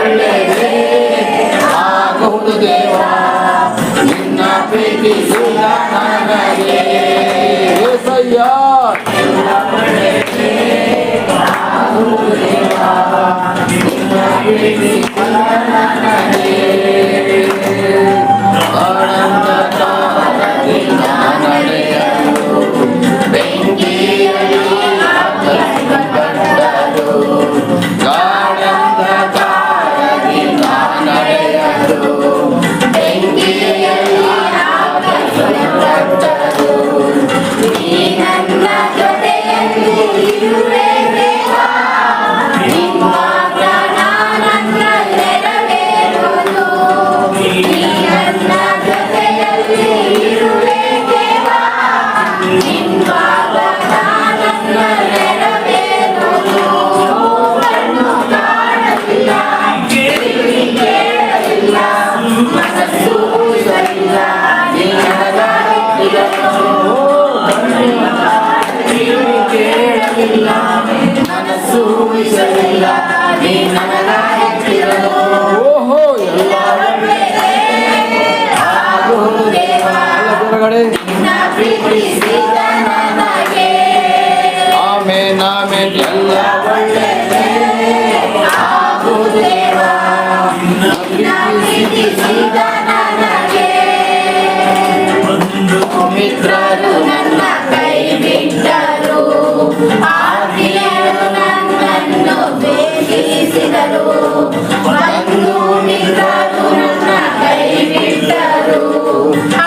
ಒಳ್ಳೆಯದೇ ಆಗುವುದು ದೇವ, ನಿನ್ನ ಪ್ರೀತಿಸಿದ ನನಗೆ ಏಸಯ್ಯ. ಎಲ್ಲ ಒಳ್ಳೆಯದೇ ಆಗುವುದು ದೇವ, ನಿನ್ನ ಪ್ರೀತಿಸಿದ ನನಗೆ. ಆನಂದಕಾರದಿ ನಡೆಯಲು ಬೆಂಕಿಯಲ್ಲಿ ಕಂಡರು, ಗಾಢಂಧಕಾರದಿ ನಡೆಯಲು ಬೆಂಕಿಯಲ್ಲಿ ಕಂಡರು. ನೀ ನನ್ನ ಜೊತೆಯಲ್ಲಿ ಇರುವೆ ದೇವ, ನಿಮ್ಮ ಪ್ರಾಣ ನನ್ನ ನೆರವೇರುವುದು. ನೀ ನನ್ನ ಜೊತೆಯಲ್ಲಿ ಇರುವೆ ದೇವ, ನಿಮ್ಮ ಪ್ರಾಣ ನನ್ನ ನೆರವೇರುವುದು. ಕಣ್ಣು ಕಾಣಲಿಲ್ಲ, ಕಿವಿ ಕೇಳಲಿಲ್ಲ, ಮನಸ್ಸು ಊಹಿಸಲಿಲ್ಲ, ನೀ ನನಗಾಗಿದ್ದನು. ಕಿವಿ ಕೇಳಲಿಲ್ಲ, ಮನಸ್ಸು ಊಹಿಸಲಿಲ್ಲ, ನೀ ನನಗಾಗಿದ್ದನು. ಓಹೋ, ಎಲ್ಲ ಆಗುವುದು ದೇವ, ನಿನ್ನ ಪ್ರೀತಿಸಿದ ನನಗೆ. Amen amen. ಎಲ್ಲ ಒಳ್ಳೆಯದೇ ಆಗುವುದು ದೇವ, ನಿನ್ನ ಪ್ರೀತಿಸಿದ ನನಗೆ. ಮಿತ್ರರು ನನ್ನ ಕೈ ಬಿಟ್ಟರು, ಆತ್ಮೀಯರು ನನ್ನನ್ನು ದ್ವೇಷಿಸಿದರು. ಬಂಧು ಮಿತ್ರರು ನನ್ನ ಕೈ ಬಿಟ್ಟರು,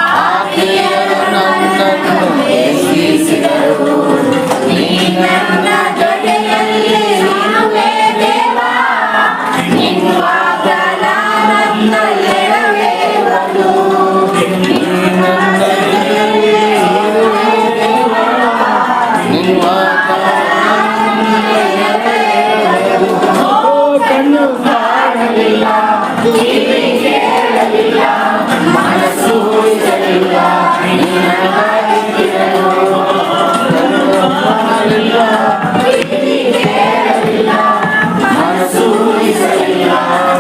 ಆತ್ಮೀಯರು ನನ್ನನ್ನು ದ್ವೇಷಿಸಿದರು. ನೀ ನನ್ನ ಜೊತೆಯಲ್ಲಿ ಇರುವೆ ದೇವ, ನಿನ್ನ ವಾಗ್ದಾನ ನನ್ನ ನೆರವೇರುವುದು. ನೀ ನನ್ನ ಜೊತೆಯಲ್ಲಿ ಇರುವೆ ದೇವ, ನಿನ್ನ ವಾಗ್ದಾನ ನನ್ನ ನೆರವೇರುವುದು. ಕಣ್ಣು ಕಾಣಲಿಲ್ಲ, ಕಿವಿ ಕೇಳಲಿಲ್ಲ, ಮನಸ್ಸು ಊಹಿಸಲಿಲ್ಲ, ನೀ ನನಗಾಗಿದ್ದನು. ಕಿವಿ ಕೇಳಲಿಲ್ಲ, ಮನಸ್ಸು ಊಹಿಸಲಿಲ್ಲ,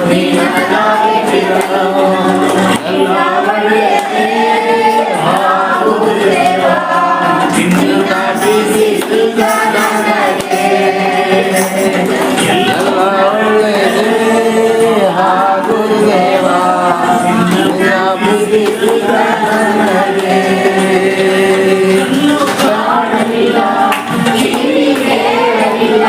ನೀ ನನಗಾಗಿದ್ದನು. ಎಲ್ಲ ಒಳ್ಳೆಯದೇ ಆಗುವುದು ದೇವ, ನಿನ್ನ ಪ್ರೀತಿಸಿದ ನನಗೆ. ಎಲ್ಲ ಒಳ್ಳೆಯದೇ ಆಗುವುದು ದೇವ, ನಿನ್ನ ಪ್ರೀತಿಸಿದ ನನಗೆ. ಕಾಣಲಿಲ್ಲ, ಕಿವಿ ಕೇಳಲಿಲ್ಲ,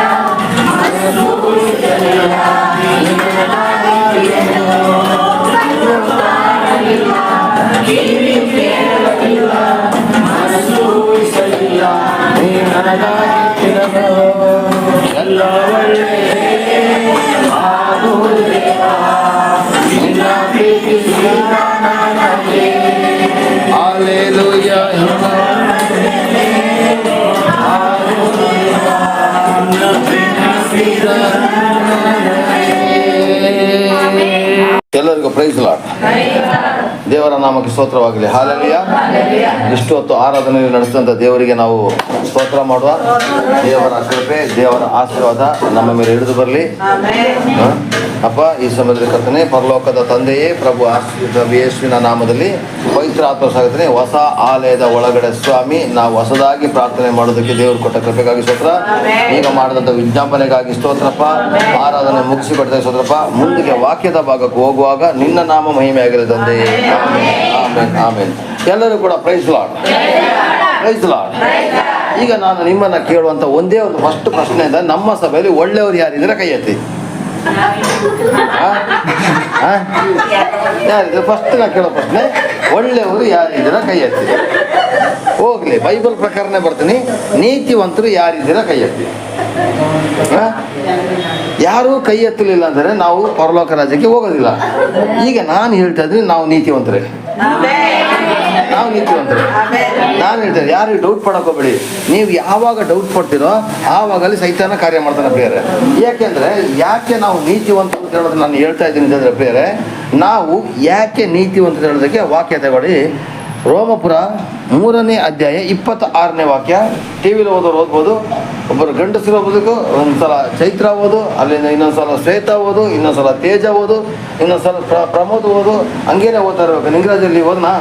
ಮನಸ್ಸು ಊಹಿಸಲಿಲ್ಲ, ನೀ ನನಗಾಗಿದ್ದನು. ಕಾಣಲಿಲ್ಲ, ಕಿವಿ ಕೇಳಲಿಲ್ಲ, ಮನಸ್ಸು ಊಹಿಸಲಿಲ್ಲ, ನೀ ನನಗಾಗಿದ್ದನು. ಎಲ್ಲ ಒಳ್ಳೆಯದೇ ಆಗುವುದು ದೇವ, ನಿನ್ನ ಪ್ರೀತಿಸಿದ ನನಗೆ. ಹಲ್ಲೆಲೂಯಾ. ಎಲ್ಲರಿಗೂ ಪ್ರೈಸ್ ಲಾರ್ಡ್. ದೇವರ ನಾಮಕ್ಕೆ ಸ್ತೋತ್ರವಾಗಲಿ. ಹಲ್ಲೆಲೂಯಾ. ಇಷ್ಟು ಹೊತ್ತು ಆರಾಧನೆಯಲ್ಲಿ ನಡೆಸಿದಂಥ ದೇವರಿಗೆ ನಾವು ಸ್ತೋತ್ರ ಮಾಡುವ. ದೇವರ ಕೃಪೆ, ದೇವರ ಆಶೀರ್ವಾದ ನಮ್ಮ ಮೇಲೆ ಹಿಡಿದು ಬರಲಿ. ಅಪ್ಪ, ಈ ಸಮಯದಲ್ಲಿ ಕರ್ತನೆ, ಪರಲೋಕದ ತಂದೆಯೇ, ಪ್ರಭು ಯೇಸುವಿನ ನಾಮದಲ್ಲಿ ಪವಿತ್ರ ಆತ್ಮ ಸಾಗುತ್ತಾನೆ. ಹೊಸ ಆಲಯದ ಒಳಗಡೆ ಸ್ವಾಮಿ, ನಾವು ಹೊಸದಾಗಿ ಪ್ರಾರ್ಥನೆ ಮಾಡೋದಕ್ಕೆ ದೇವರು ಕೊಟ್ಟ ಕೃಪೆಗಾಗಿ ಸ್ತೋತ್ರ. ಈಗ ಮಾಡಿದಂಥ ವಿಜ್ಞಾಪನೆಗಾಗಿ ಸ್ತೋತ್ರಪ್ಪ. ಆರಾಧನೆ ಮುಗಿಸಿ ಕೊಡ್ತಾ ಸ್ತೋತ್ರಪ್ಪ. ಮುಂದಿಗೆ ವಾಕ್ಯದ ಭಾಗಕ್ಕೆ ಹೋಗುವಾಗ ನಿನ್ನ ನಾಮ ಮಹಿಮೆ ಆಗಿರಲಿ ತಂದೆಯೇ. ಆಮೇನ್ ಆಮೇನ್. ಎಲ್ಲರೂ ಕೂಡ ಪ್ರೈಸ್ ಲಾರ್ಡ್, ಪ್ರೈಸ್ ಲಾರ್ಡ್. ಈಗ ನಾನು ನಿಮ್ಮನ್ನು ಕೇಳುವಂಥ ಒಂದೇ ಒಂದು ಫಸ್ಟ್ ಪ್ರಶ್ನೆ ಇದೆ. ನಮ್ಮ ಸಭೆಯಲ್ಲಿ ಒಳ್ಳೆಯವರು ಯಾರಿದ್ರೆ ಕೈ ಎತ್ತಿ. ಯಾರಿದ್ರೆ ಫಸ್ಟ್ ನಾ ಕೇಳೋ ಪ್ರಶ್ನೆ, ಒಳ್ಳೆಯವರು ಯಾರಿದ್ದೀರ ಕೈ ಎತ್ತಿ. ಹೋಗ್ಲಿ, ಬೈಬಲ್ ಪ್ರಕಾರನೇ ಬರ್ತೀನಿ. ನೀತಿವಂತರು ಯಾರಿದ್ದೀರ ಕೈ ಎತ್ತಿ. ಯಾರೂ ಕೈ ಎತ್ತಲಿಲ್ಲ ಅಂದರೆ ನಾವು ಪರಲೋಕ ರಾಜ್ಯಕ್ಕೆ ಹೋಗೋದಿಲ್ಲ. ಈಗ ನಾನು ಹೇಳ್ತಾ ಇದ್ದೀನಿ, ನಾವು ನೀತಿವಂತರೇ, ನಾವು ನೀತಿವಂತರೇ. ನಾನು ಹೇಳ್ತೇನೆ, ಯಾರು ಡೌಟ್ ಪಡಕ್ಕೆ ಹೋಗ್ಬೇಡಿ. ನೀವು ಯಾವಾಗ ಡೌಟ್ ಪಡ್ತೀರೋ ಆವಾಗಲ್ಲಿ ಸೈತಾನ ಕಾರ್ಯ ಮಾಡ್ತಾನೆ ಪ್ರಿಯರೇ. ಯಾಕೆ ನಾವು ನೀತಿವಂತರು ಅಂತ ಹೇಳೋದು ನಾನು ಹೇಳ್ತಾ ಇದ್ದೀನಿ ಅಂತಂದರೆ ಪ್ರಿಯರೇ, ನಾವು ಯಾಕೆ ನೀತಿವಂತರು ಹೇಳೋದಕ್ಕೆ ವಾಕ್ಯ ತಗೊಳ್ಳಿ. ರೋಮಪುರ 3ನೇ ಅಧ್ಯಾಯ 26ನೇ ವಾಕ್ಯ. ಟಿವಿಲಿ ಓದೋರು ಓದ್ಬೋದು. ಒಬ್ಬರು ಗಂಡಸರು ಓದೋದಕ್ಕೂ ಒಂದ್ಸಲ ಚೈತ್ರ ಓದು, ಅಲ್ಲಿಂದ ಇನ್ನೊಂದ್ಸಲ ಶ್ವೇತ ಓದು, ಇನ್ನೊಂದ್ಸಲ ತೇಜ ಓದು, ಇನ್ನೊಂದ್ಸಲ ಪ್ರಮೋದ್ ಓದು. ಹಂಗೇನೆ ಓದ್ತಾ ಇರ್ಬೇಕು. ನಿಂಗರಾಜಲ್ಲಿ ಓದ್ನಾ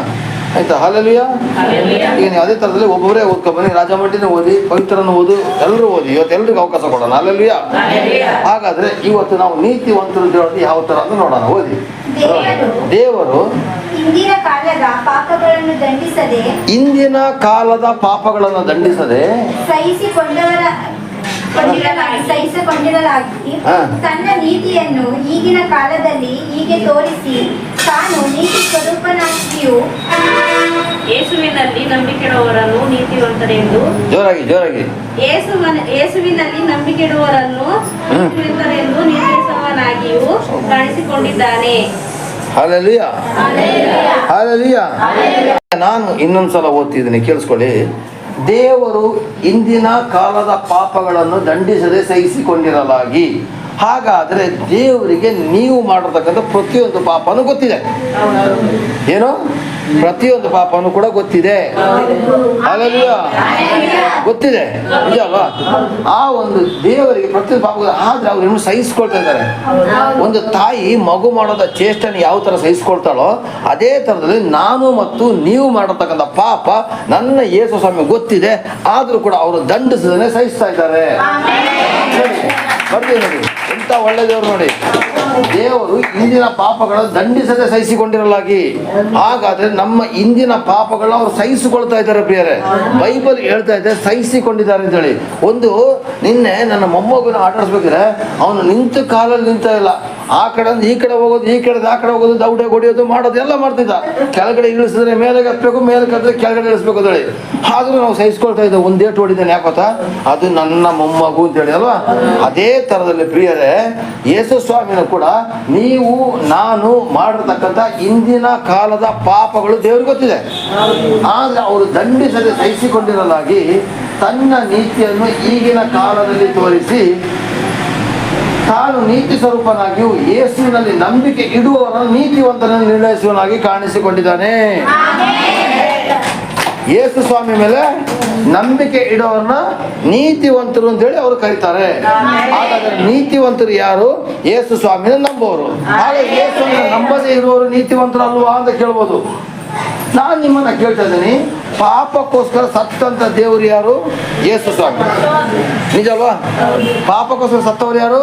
ಆಯ್ತಾ? ಹಲ್ಲೆಲೂಯ. ಈಗ ನೀವು ಅದೇ ಥರದಲ್ಲಿ ಒಬ್ಬೊಬ್ಬರೇ ಓದ್ಕೊಬನ್ನಿ. ರಾಜಮಂಡಿನ ಓದಿ, ಪವಿತ್ರನ ಓದು, ಎಲ್ಲರೂ ಓದಿ. ಇವತ್ತು ಎಲ್ರಿಗೂ ಅವಕಾಶ ಕೊಡೋಣ. ಹಲ್ಲೆಲೂಯ. ಹಾಗಾದ್ರೆ ಇವತ್ತು ನಾವು ನೀತಿವಂತರು ದೇವರಲ್ಲಿ ಯಾವ ಥರ ಅಂತ ನೋಡೋಣ. ಓದಿ. ದೇವರು ಇಂದಿನ ಕಾಲದ ಪಾಪಗಳನ್ನು ದಂಡಿಸದೆ ಸಹಿಸಿಕೊಂಡಿರಲಾಗಿ ತನ್ನ ನೀತಿಯನ್ನು ಈಗಿನ ಕಾಲದಲ್ಲಿ ಹೀಗೆ ತೋರಿಸಿ ತಾನು ನೀತಿ ಸ್ವರೂಪನಾಗಿಯೂ ಯೇಸುವಿನಲ್ಲಿ ನಂಬಿಕೆಡುವವರನ್ನು ನೀತಿವಂತರೆಂದು ಯೇಸುವಿನಲ್ಲಿ ನಂಬಿಕೆಡುವವರನ್ನು ನೀತಿವಂತರೆಂದು ನಿರ್ಣಯಿಸುವವನಾಗಿಯೂ ಕಾಣಿಸಿಕೊಂಡಿದ್ದಾನೆ. ಹಲ್ಲೆಲೂಯ. ಹಲ್ಲೆಲೂಯ. ನಾನು ಇನ್ನೊಂದ್ಸಲ ಓದ್ತಿದ್ದೀನಿ, ಕೇಳಿಸ್ಕೊಳ್ಳಿ. ದೇವರು ಇಂದಿನ ಕಾಲದ ಪಾಪಗಳನ್ನು ದಂಡಿಸದೆ ಸಹಿಸಿಕೊಂಡಿರಲಾಗಿ. ಹಾಗಾದರೆ ದೇವರಿಗೆ ನೀವು ಮಾಡಿರ್ತಕ್ಕಂಥ ಪ್ರತಿಯೊಂದು ಪಾಪನೂ ಗೊತ್ತಿದೆ. ಏನು? ಪ್ರತಿಯೊಂದು ಪಾಪನೂ ಕೂಡ ಗೊತ್ತಿದೆ. ಹಲ್ಲೆಲೂಯ. ಗೊತ್ತಿದೆ, ನಿಜ ಅಲ್ವಾ? ಆ ಒಂದು ದೇವರಿಗೆ ಪ್ರತಿಯೊಂದು ಪಾಪ, ಆದ್ರೆ ಅವ್ರು ಇನ್ನೂ ಸಹಿಸ್ಕೊಳ್ತಾ ಇದ್ದಾರೆ. ಒಂದು ತಾಯಿ ಮಗು ಮಾಡೋದ ಚೇಷ್ಟನೆ ಯಾವ ಥರ ಸಹಿಸ್ಕೊಳ್ತಾಳೋ ಅದೇ ಥರದಲ್ಲಿ ನಾನು ಮತ್ತು ನೀವು ಮಾಡತಕ್ಕಂಥ ಪಾಪ ನನ್ನ ಯೇಸು ಸ್ವಾಮಿ ಗೊತ್ತಿದೆ. ಆದರೂ ಕೂಡ ಅವರು ದಂಡಿಸದೇ ಸಹಿಸ್ತಾ ಇದ್ದಾರೆ. ಬರ್ತೀವಿ ನೋಡಿ, ಎಂತ ಒಳ್ಳೆ ದೇವರು ನೋಡಿ. ದೇವರು ಇಂದಿನ ಪಾಪಗಳನ್ನು ದಂಡಿಸದೆ ಸಹಿಸಿಕೊಂಡಿರಲಾಗಿ. ಹಾಗಾದ್ರೆ ನಮ್ಮ ಇಂದಿನ ಪಾಪಗಳನ್ನ ಅವರು ಸಹಿಸಿಕೊಳ್ತಾ ಇದ್ದಾರೆ ಪ್ರಿಯರೇ. ಬೈಬಲ್ ಹೇಳ್ತಾ ಇದೆ ಸಹಿಸಿಕೊಂಡಿದ್ದಾರೆ ಅಂತೇಳಿ. ಒಂದು ನಿನ್ನೆ ನನ್ನ ಮೊಮ್ಮಗನ ಆಟಾಡಿಸ್ಬೇಕಿದ್ರೆ ಅವನು ನಿಂತ ಕಾಲಲ್ಲಿ ನಿಂತ ಇಲ್ಲ. ಆ ಕಡೆ ಈ ಕಡೆ ಹೋಗೋದು, ಈ ಕಡೆ ಆ ಕಡೆ ಹೋಗೋದು, ದೌಡೆ ಹೊಡಿಯೋದು, ಮಾಡೋದು ಎಲ್ಲ ಮಾಡ್ತಿದ್ದ. ಕೆಳಗಡೆ ಇಳಿಸಿದ್ರೆ ಮೇಲೆ ಹತ್ಬೇಕು, ಮೇಲೆ ಕತ್ತಿದ್ರೆ ಕೆಳಗಡೆ ಇಳಿಸ್ಬೇಕು ಅಂತೇಳಿ. ಆದ್ರೂ ನಾವು ಸಹಿಸ್ಕೊಳ್ತಾ ಇದ್ದೇವೆ. ಒಂದೇಟು ಹೊಡಿದ್ದೇನೆ ಯಾಕೋತಾ, ಅದು ನನ್ನ ಮೊಮ್ಮಗು ಅಂತೇಳಿ ಅಲ್ವಾ? ಅದೇ ಥರದಲ್ಲಿ ಪ್ರಿಯರೇ, ಯೇಸು ಸ್ವಾಮಿನ ಕೂಡ ನೀವು ನಾನು ಮಾಡಿರ್ತಕ್ಕಂಥ ಇಂದಿನ ಕಾಲದ ಪಾಪಗಳು ದೇವ್ರಿಗೆ ಗೊತ್ತಿದೆ. ಆದ್ರೆ ಅವರು ದಂಡಿಸದೆ ಸಹಿಸಿಕೊಂಡಿರಲಾಗಿ ತನ್ನ ನೀತಿಯನ್ನು ಈಗಿನ ಕಾಲದಲ್ಲಿ ತೋರಿಸಿ ತಾನು ನೀತಿ ಸ್ವರೂಪನಾಗಿಯೂ ಯೇಸುವಿನಲ್ಲಿ ನಂಬಿಕೆ ಇಡುವವರನ್ನು ನೀತಿವಂತನನ್ನು ನಿರ್ಣಯಿಸುವನಾಗಿ ಕಾಣಿಸಿಕೊಂಡಿದ್ದಾನೆ. ಯೇಸು ಸ್ವಾಮಿ ಮೇಲೆ ನಂಬಿಕೆ ಇಡೋರನ್ನ ನೀತಿವಂತರು ಅಂತೇಳಿ ಅವರು ಕರೀತಾರೆ. ಹಾಗಾದ್ರೆ ನೀತಿವಂತರು ಯಾರು? ಯೇಸು ಸ್ವಾಮಿನ ನಂಬೋರು. ಹಾಗೆ ಯೇಸುವಿನ ನಂಬದೇ ಇರುವವರು ನೀತಿವಂತರು ಅಲ್ವಾ ಅಂತ ಕೇಳ್ಬೋದು. ನಾನು ನಿಮ್ಮನ್ನ ಕೇಳ್ತಾ ಇದ್ದೀನಿ, ಪಾಪಕ್ಕೋಸ್ಕರ ಸತ್ತಂತ ದೇವರು ಯಾರು? ಯೇಸು ಸ್ವಾಮಿ. ನಿಜ ಅಲ್ವಾ? ಪಾಪಕ್ಕೋಸ್ಕರ ಸತ್ತವರು ಯಾರು?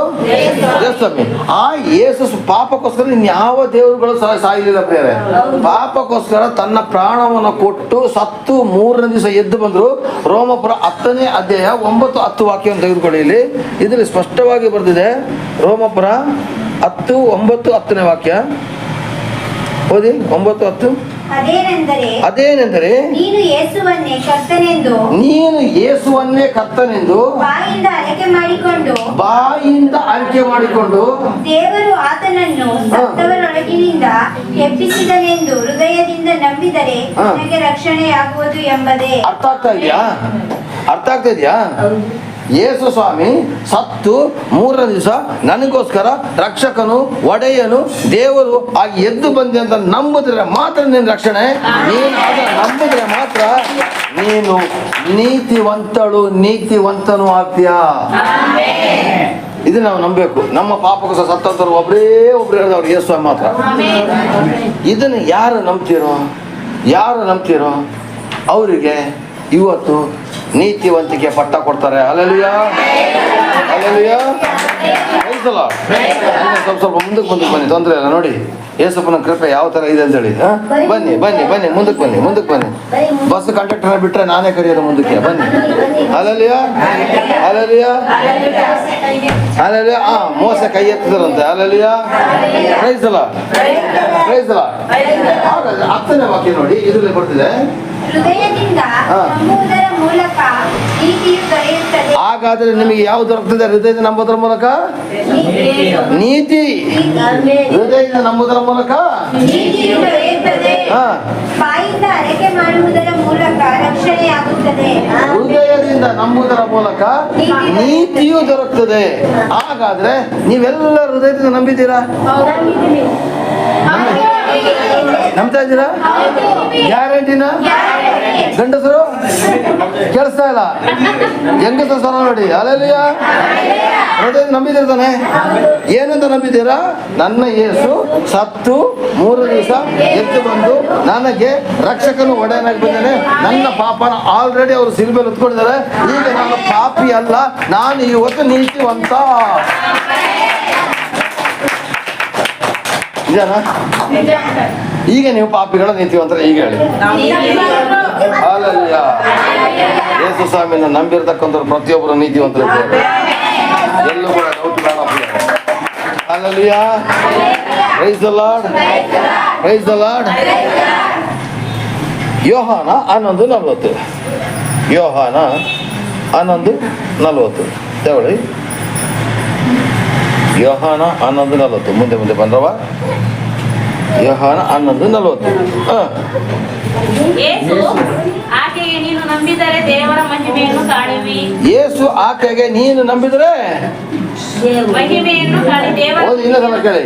ಯೇಸು ಸ್ವಾಮಿ. ಆ ಯೇಸು ಪಾಪಕ್ಕೋಸ್ಕರ ಇನ್ಯಾವ ದೇವರುಗಳು ಸಾಯಲಿಲ್ಲ ಪ್ರಿಯರೇ. ಪಾಪಕ್ಕೋಸ್ಕರ ತನ್ನ ಪ್ರಾಣವನ್ನು ಕೊಟ್ಟು ಸತ್ತು 3ನೇ ದಿವಸ ಎದ್ದು ಬಂದರು. ರೋಮಪುರ 10ನೇ ಅಧ್ಯಾಯ 9-10 ವಾಕ್ಯವನ್ನು ತೆಗೆದುಕೊಳ್ಳಿ. ಇದರಲ್ಲಿ ಸ್ಪಷ್ಟವಾಗಿ ಬರೆದಿದೆ. ರೋಮಪುರ 10, 9, 10ನೇ ವಾಕ್ಯ ಓದಿ. 9, 10. ಅದೇನೆಂದರೆ ನೀನು ಯೇಸುವನ್ನೇ ಕರ್ತನೆಂದು ಬಾಯಿಂದ ಆಯ್ಕೆ ಮಾಡಿಕೊಂಡು ದೇವರು ಆತನನ್ನು ಸತ್ತವರೊಳಗಿನಿಂದ ಎಬ್ಬಿಸಿದನೆಂದು ಹೃದಯದಿಂದ ನಂಬಿದರೆ ನನಗೆ ರಕ್ಷಣೆಯಾಗುವುದು ಎಂಬುದೇ. ಅರ್ಥ ಆಗ್ತಾ ಇದೆಯಾ? ಯೇಸು ಸ್ವಾಮಿ ಸತ್ತು 3ನೇ ದಿವಸ ನನಗೋಸ್ಕರ ರಕ್ಷಕನು, ಒಡೆಯನು, ದೇವರು ಆಗಿ ಎದ್ದು ಬಂದೆ ಅಂತ ನಂಬಿದ್ರೆ ಮಾತ್ರ ನಿನ್ನ ರಕ್ಷಣೆ. ನೀನು ಅದನ್ನು ನಂಬಿದ್ರೆ ಮಾತ್ರ ನೀನು ನೀತಿವಂತನು ಆಗ್ತೀಯಾ. ಇದು ನಾವು ನಂಬಬೇಕು. ನಮ್ಮ ಪಾಪಕ್ಕೋಸ್ಕರ ಸತ್ತಂತರು ಒಬ್ಬರು ಹೇಳಿದವ್ರು ಯೇಸು ಸ್ವಾಮಿ ಮಾತ್ರ. ಇದನ್ನು ಯಾರು ನಂಬ್ತೀರೋ ಅವರಿಗೆ ಇವತ್ತು ನೀತಿವಂತಿಕೆ ಪಟ್ಟ ಕೊಡ್ತಾರೆ. ಹಲ್ಲೆಲೂಯ. ಹಲ್ಲೆಲೂಯ. ಸ್ವಲ್ಪ ಮುಂದಕ್ಕೆ ಬನ್ನಿ, ತೊಂದರೆ ಇಲ್ಲ. ನೋಡಿ ಯೇಸಪ್ಪನ ಕೃಪೆ ಯಾವ ಥರ ಇದೆ ಅಂತೇಳಿ. ಬನ್ನಿ ಮುಂದಕ್ಕೆ ಬನ್ನಿ. ಬಸ್ ಕಂಡಕ್ಟರ್ ಬಿಟ್ಟರೆ ನಾನೇ ಕರೆಯೋದು ಮುಂದಕ್ಕೆ. ಬನ್ನಿ. ಹಲ್ಲೆಲೂಯ. ಮೋಸ ಕೈ ಎತ್ತಿದರಂತೆ. ಹಲ್ಲೆಲೂಯ. ಪ್ರೈಸ್ ಅಲ್ಲ. ಹಾಗಾದ್ರೆ 10ನೇ ವಾಕ್ಯ ನೋಡಿ, ಇದರಲ್ಲಿ ಬರ್ತಿದೆ. ಹಾಗಾದ್ರೆ ನಿಮಗೆ ಯಾವ್ದು ದೊರಕ್ತದೆ? ಹೃದಯದಿಂದ ನಂಬೋದ್ರ ಮೂಲಕ ನೀತಿ. ಹೃದಯದಿಂದ ನಂಬೋದ್ರ ಮೂಲಕ ಹೃದಯದಿಂದ ನಂಬುವುದರ ಮೂಲಕ ನೀತಿಯೂ ದೊರಕ್ತದೆ. ಹಾಗಾದ್ರೆ ನೀವೆಲ್ಲ ಹೃದಯದಿಂದ ನಂಬಿದ್ದೀರಾ? ನಂಬ್ತಾ ಇದ್ದೀರಾ? ಗ್ಯಾರಂಟಿನ? ಗಂಡಸರು ಕೇಳಿಸ್ತಾ ಇಲ್ಲ, ಹೆಂಗಸರು ಸ್ವರ ನೋಡಿ. ಅಲ್ಲೆಲ್ಲಯ್ಯ ನಂಬಿದ್ದೀರ ತಾನೆ? ಏನಂತ ನಂಬಿದ್ದೀರಾ? ನನ್ನ ಯೇಸು ಸತ್ತು 3 ದಿವಸ ಎದ್ದು ಬಂದು ನನಗೆ ರಕ್ಷಕನು ಒಡೆಯನಾಗಿ ಬಂದಾನೆ. ನನ್ನ ಪಾಪನ ಆಲ್ರೆಡಿ ಅವರು ಸಿಲ್ಬೆಲ್ ಹೊತ್ಕೊಂಡಿದ್ದಾರೆ. ಈಗ ನಾನು ಪಾಪಿ ಅಲ್ಲ, ನಾನು ಇವತ್ತು ನೀತಿವಂತ. ನಿಜನಾ? ಈಗ ನೀವು ಪಾಪಿಗಳ ನೀತಿವಂತರ ಈಗ ಹೇಳಿ. ಅಲ್ಲಲ್ಲ, ಯೇಸು ಸ್ವಾಮಿನ ನಂಬಿರ್ತಕ್ಕಂಥವ್ರು ಪ್ರತಿಯೊಬ್ಬರು ನೀತಿವಂತರು. ಎಲ್ಲೂ ಕೂಡ ಡೌಟ್ ಬೇಡ. ಅಲ್ಲಲ್ಲಿಯ praise the lord, praise the lord. Yohana 11:40. ಯೋಹಾನ 11:40 ತಗೊಳ್ಳಿ. ಯೋಹಾನ 11:40. ಮುಂದೆ ಬಂದ್ರವ. ಯೋಹಾನ 11:40. ಯೇಸು ಆಕೆಗೆ ನೀನು ನಂಬಿದರೆ ದೇವರ ಮಹಿಮೆಯನ್ನು ಕಾಣುವಿ. ಯೇಸು ಆಕೆಗೆ ನೀನು ನಂಬಿದರೆ ಮಹಿಮೆಯನ್ನು ಕಾಣಿ. ದೇವರ ಇನ್ನೊಂದ್ಸಲ ಕೇಳಿ.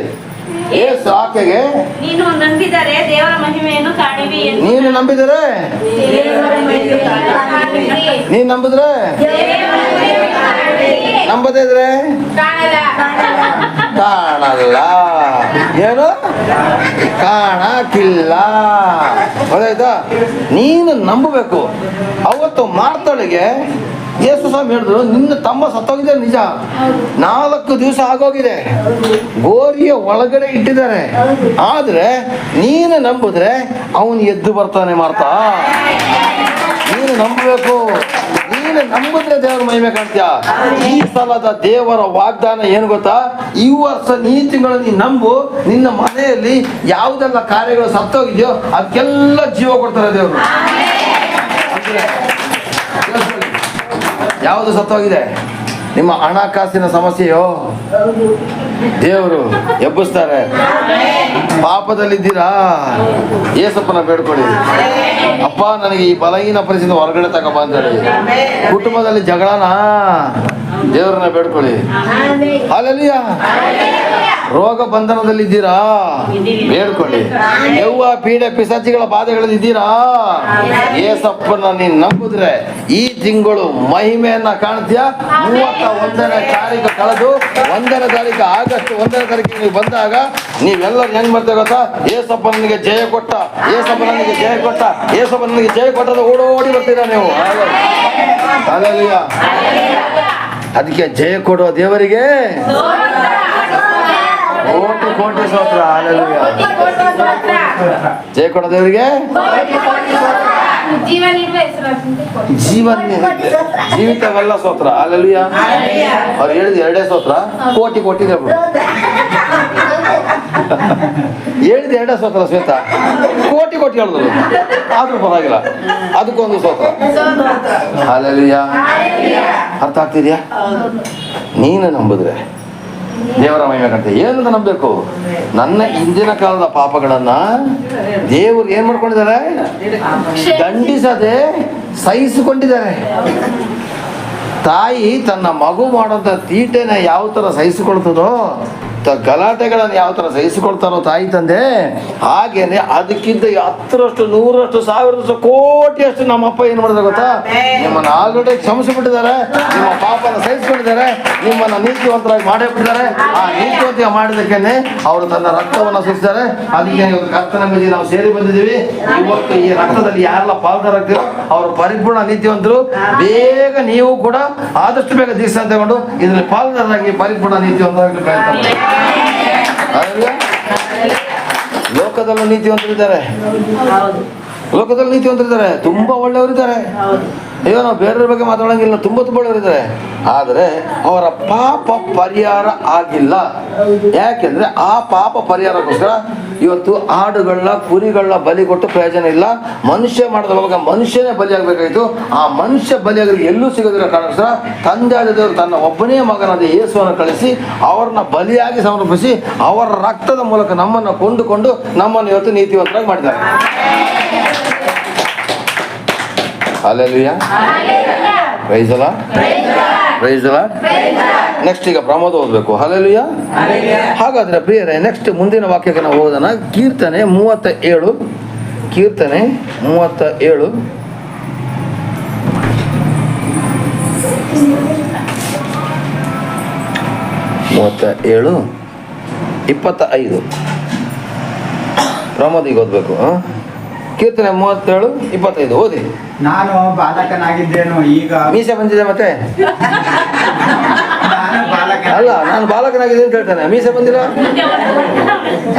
ಯೇಸು ಆಕೆಗೆ ನೀನು ನಂಬಿದರೆ ದೇವರ ಮಹಿಮೆಯನ್ನು ಕಾಣುವಿ. ನೀನು ನಂಬಿದರೆ, ನೀನು ನಂಬಿದ್ರೆ, ನಂಬದೇ ಇದ್ರೆ ಕಾಣಲ್ಲ. ಏನು ಕಾಣಕ್ಕಿಲ್ಲ. ಗೊತ್ತಾಯ್ತಾ? ನೀನು ನಂಬಬೇಕು. ಅವತ್ತು ಮಾರ್ತಳಿಗೆ ಯೇಸು ಸ್ವಾಮಿ ಹೇಳಿದ್ರು, ನಿನ್ನ ತಮ್ಮ ಸತ್ತೋಗಿದ್ದಾರೆ ನಿಜ, 4 ದಿವಸ ಆಗೋಗಿದೆ, ಗೋರಿಯ ಒಳಗಡೆ ಇಟ್ಟಿದ್ದಾರೆ, ಆದ್ರೆ ನೀನು ನಂಬಿದ್ರೆ ಅವನು ಎದ್ದು ಬರ್ತಾನೆ. ಮಾಡ್ತಾ ನೀನು ನಂಬಬೇಕು. ನೀನು ನಂಬಿದ್ರೆ ದೇವರ ಮಹಿಮೆ ಕಾಣ್ತೀಯ. ಈ ಸಲದ ದೇವರ ವಾಗ್ದಾನ ಏನು ಗೊತ್ತಾ? ಈ ವರ್ಷ ಈ ತಿಂಗಳು ನೀನು ನಂಬು, ನಿನ್ನ ಮನೆಯಲ್ಲಿ ಯಾವುದೆಲ್ಲ ಕಾರ್ಯಗಳು ಸತ್ತೋಗಿದೆಯೋ ಅದಕ್ಕೆಲ್ಲ ಜೀವ ಕೊಡ್ತಾರೆ ದೇವರು. ಅಂದ್ರೆ ಯಾವುದು ಸತ್ತೋಗಿದೆ? ನಿಮ್ಮ ಹಣಕಾಸಿನ ಸಮಸ್ಯೆಯೋ ದೇವರು ಎಬ್ಬಿಸ್ತಾರೆ. ಪಾಪದಲ್ಲಿದ್ದೀರಾ? ಏಸಪ್ಪನ ಬೇಡ್ಕೊಳ್ಳಿ. ಅಪ್ಪ, ನನಗೆ ಈ ಬಲಹೀನ ಪರಿಸ್ಥಿತಿ ಹೊರಗಡೆ ತಗೊಂಬ ಅಂತ ಹೇಳಿ. ಕುಟುಂಬದಲ್ಲಿ ಜಗಳನ ದೇವರನ್ನ ಬೇಡ್ಕೊಳ್ಳಿ. ಅಲ್ಲಲ್ಲಿಯ ರೋಗ ಬಂಧನದಲ್ಲಿದ್ದೀರಾ? ಬೇಡ್ಕೊಳ್ಳಿ. ಯವ್ವ ಪೀಡೆ ಪಿಸಾಚಿಗಳ ಬಾಧೆಗಳಲ್ಲಿದ್ದೀರಾ? ಏಸಪ್ಪನ ನೀನು ನಂಬಿದ್ರೆ ಈ ತಿಂಗಳು ಮಹಿಮೆಯನ್ನ ಕಾಣ್ತೀಯ. 31ನೇ ತಾರೀಕು ಕಳೆದು 1ನೇ ತಾರೀಕು ಆಗಸ್ಟ್ 1ನೇ ತಾರೀಕಿಗೆ ನೀವು ಬಂದಾಗ ನೀವೆಲ್ಲರೂ ಹೆಂಗ್ ಬರ್ತೇವೆ ಗೊತ್ತಾ? ಏಸಪ್ಪ ನನಗೆ ಜಯ ಕೊಟ್ಟ, ಏಸಪ್ಪ ನನಗೆ ಜಯ ಕೊಟ್ಟ, ಏಸಪ್ಪ ನನಗೆ ಜಯ ಕೊಟ್ಟದ ಓಡೋಡಿ ಬರ್ತೀರಾ ನೀವು. ಅಲ್ಲಲ್ಲಿಯ ಅದಕ್ಕೆ ಜಯ ಕೊಡುವ ದೇವರಿಗೆ ಕೋಟಿ ಕೋಟಿ ಸ್ತೋತ್ರ. ಅಲ್ಲಲ್ಲಿಯ ಜಯ ಕೊಡೋ ದೇವರಿಗೆ ಜೀವಿತವೆಲ್ಲ ಸ್ತೋತ್ರ. ಅಲ್ಲಲ್ಲಿಯ ಅವ್ರು ಹೇಳಿದ 2 ಸ್ತೋತ್ರ, ಕೋಟಿ ಕೋಟಿ ಹೇಳಿದ 2 ಸ್ತೋತ್ರ. ಶ್ವೇತ ಕೋಟಿ ಕೋಟಿ ಹೇಳಿದ್ರು, ಆದ್ರೂ ಪರವಾಗಿಲ್ಲ, ಅದಕ್ಕೊಂದು ಸ್ತೋತ್ರ. ಅಲ್ಲಲ್ಲಿಯ ಅರ್ಥ ಆಗ್ತಿದ್ಯಾ? ನೀನು ನಂಬಿದ್ರೆ ದೇವರ ಮಹಿಮೆ ಕಾಣ್ತದೆ. ಏನಂತ ನಂಬಬೇಕು? ನನ್ನ ಹಿಂದಿನ ಕಾಲದ ಪಾಪಗಳನ್ನ ದೇವರು ಏನ್ ಮಾಡ್ಕೊಂಡಿದ್ದಾರೆ? ದಂಡಿಸದೆ ಸಹಿಸಿಕೊಂಡಿದ್ದಾರೆ. ತಾಯಿ ತನ್ನ ಮಗು ಮಾಡೋಂಥ ತೀಟೆನ ಯಾವ ಥರ ಸಹಿಸಿಕೊಳ್ತದೋ, ಗಲಾಟೆಗಳನ್ನು ಯಾವ ಥರ ಸಹಿಸಿಕೊಳ್ತಾರೋ ತಾಯಿ ತಂದೆ, ಹಾಗೇನೆ ಅದಕ್ಕಿಂತ 10ರಷ್ಟು 100ರಷ್ಟು 1000ರಷ್ಟು ಕೋಟಿಯಷ್ಟು ನಮ್ಮಪ್ಪ ಏನು ಮಾಡಿದ್ರೆ ಗೊತ್ತಾ? ನಿಮ್ಮನ್ನು ಆಲ್ರೆಡಿ ಕ್ಷಮಿಸಿಬಿಟ್ಟಿದ್ದಾರೆ, ನಿಮ್ಮ ಪಾಪನ ಸಹಿಸಿಕೊಂಡಿದ್ದಾರೆ, ನಿಮ್ಮನ್ನು ನೀತಿವಂತರಾಗಿ ಮಾಡೇ ಬಿಟ್ಟಿದ್ದಾರೆ. ಆ ನೀತಿವಂತ ಮಾಡಿದಕ್ಕೇನೆ ಅವರು ತನ್ನ ರಕ್ತವನ್ನು ಸುರಿಸಿದ್ದಾರೆ. ಅದಕ್ಕೆ ಇವತ್ತು ಕರ್ತನ ಮೇಲೆ ನಾವು ಸೇರಿ ಬಂದಿದ್ದೀವಿ. ಇವತ್ತು ಈ ರಕ್ತದಲ್ಲಿ ಯಾರೆಲ್ಲ ಪಾಲ್ದಾರಾಗ್ತೀರೋ ಅವರು ಪರಿಪೂರ್ಣ ನೀತಿವಂತರು. ಬೇಗ ನೀವು ಕೂಡ ಆದಷ್ಟು ಬೇಗ ದೀಕ್ಷೆ ತಗೊಂಡು ಇದರಲ್ಲಿ ಪಾಲ್ದಾರಾಗಿ ಪರಿಪೂರ್ಣ ನೀತಿವಂತರಾಗಿ ಪ್ರಯತ್ನ ಮಾಡಿ. ಲೋಕದಲ್ಲೂ ನೀತಿವಂತರಿದ್ದಾರೆ, ಲೋಕದಲ್ಲಿ ನೀತಿವಂತರಿದ್ದಾರೆ, ತುಂಬಾ ಒಳ್ಳೆಯವರಿದ್ದಾರೆ. ಅಯ್ಯೋ ನಾವು ಬೇರೆಯವ್ರ ಬಗ್ಗೆ ಮಾತಾಡೋಂಗಿಲ್ಲ, ತುಂಬ ಒಳ್ಳೆಯವರಿದ್ದಾರೆ. ಆದರೆ ಅವರ ಪಾಪ ಪರಿಹಾರ ಆಗಿಲ್ಲ. ಯಾಕೆಂದ್ರೆ ಆ ಪಾಪ ಪರಿಹಾರಕ್ಕೋಸ್ಕರ ಇವತ್ತು ಆಡುಗಳನ್ನ ಕುರಿಗಳನ್ನ ಬಲಿ ಕೊಟ್ಟು ಪ್ರಯೋಜನ ಇಲ್ಲ. ಮನುಷ್ಯ ಮಾಡಿದವಾಗ ಮನುಷ್ಯನೇ ಬಲಿಯಾಗಬೇಕಾಯಿತು. ಆ ಮನುಷ್ಯ ಬಲಿಯಾಗಲಿ ಎಲ್ಲೂ ಸಿಗೋದಿಲ್ಲ ಕಾರಣಕ್ಕೋಸ್ಕರ ತಂದೆಯಾದ ದೇವರು ತನ್ನ ಒಬ್ಬನೇ ಮಗನಾದ ಯೇಸುವನ್ನು ಕಳಿಸಿ ಅವರನ್ನ ಬಲಿಯಾಗಿ ಸಮರ್ಪಿಸಿ ಅವರ ರಕ್ತದ ಮೂಲಕ ನಮ್ಮನ್ನು ಕೊಂಡುಕೊಂಡು ನಮ್ಮನ್ನು ಇವತ್ತು ನೀತಿವಂತರಾಗಿ ಮಾಡಿದ್ದಾರೆ. Hallelujah, praise the lord, praise next ಈಗ ಪ್ರಮೋದ ಓದಬೇಕು. ಹಲ್ಲೆಲೂಯಾ. ಹಾಗಾದ್ರೆ ಪ್ರಿಯರೇ, ನೆಕ್ಸ್ಟ್ ಮುಂದಿನ ವಾಕ್ಯಕ್ಕೆ ನಾವು ಓದೋಣ. ಕೀರ್ತನೆ 37. ಕೀರ್ತನೆ 37 25 ಪ್ರಮೋದಿಗೆ ಓದಬೇಕು. ಕೀರ್ತನೆ 37:25 ಓದಿ. ನಾನು ಬಾಲಕನಾಗಿದ್ದೇನು ಈಗ ಮೀಸೆ ಬಂದಿದೆ ಮತ್ತೆ ನಾನು ಅಲ್ಲ, ನಾನು ಬಾಲಕನಾಗಿದ್ದೀನಿ ಅಂತ ಹೇಳ್ತಾನೆ, ಮೀಸೆ ಬಂದಿಲ್ಲ.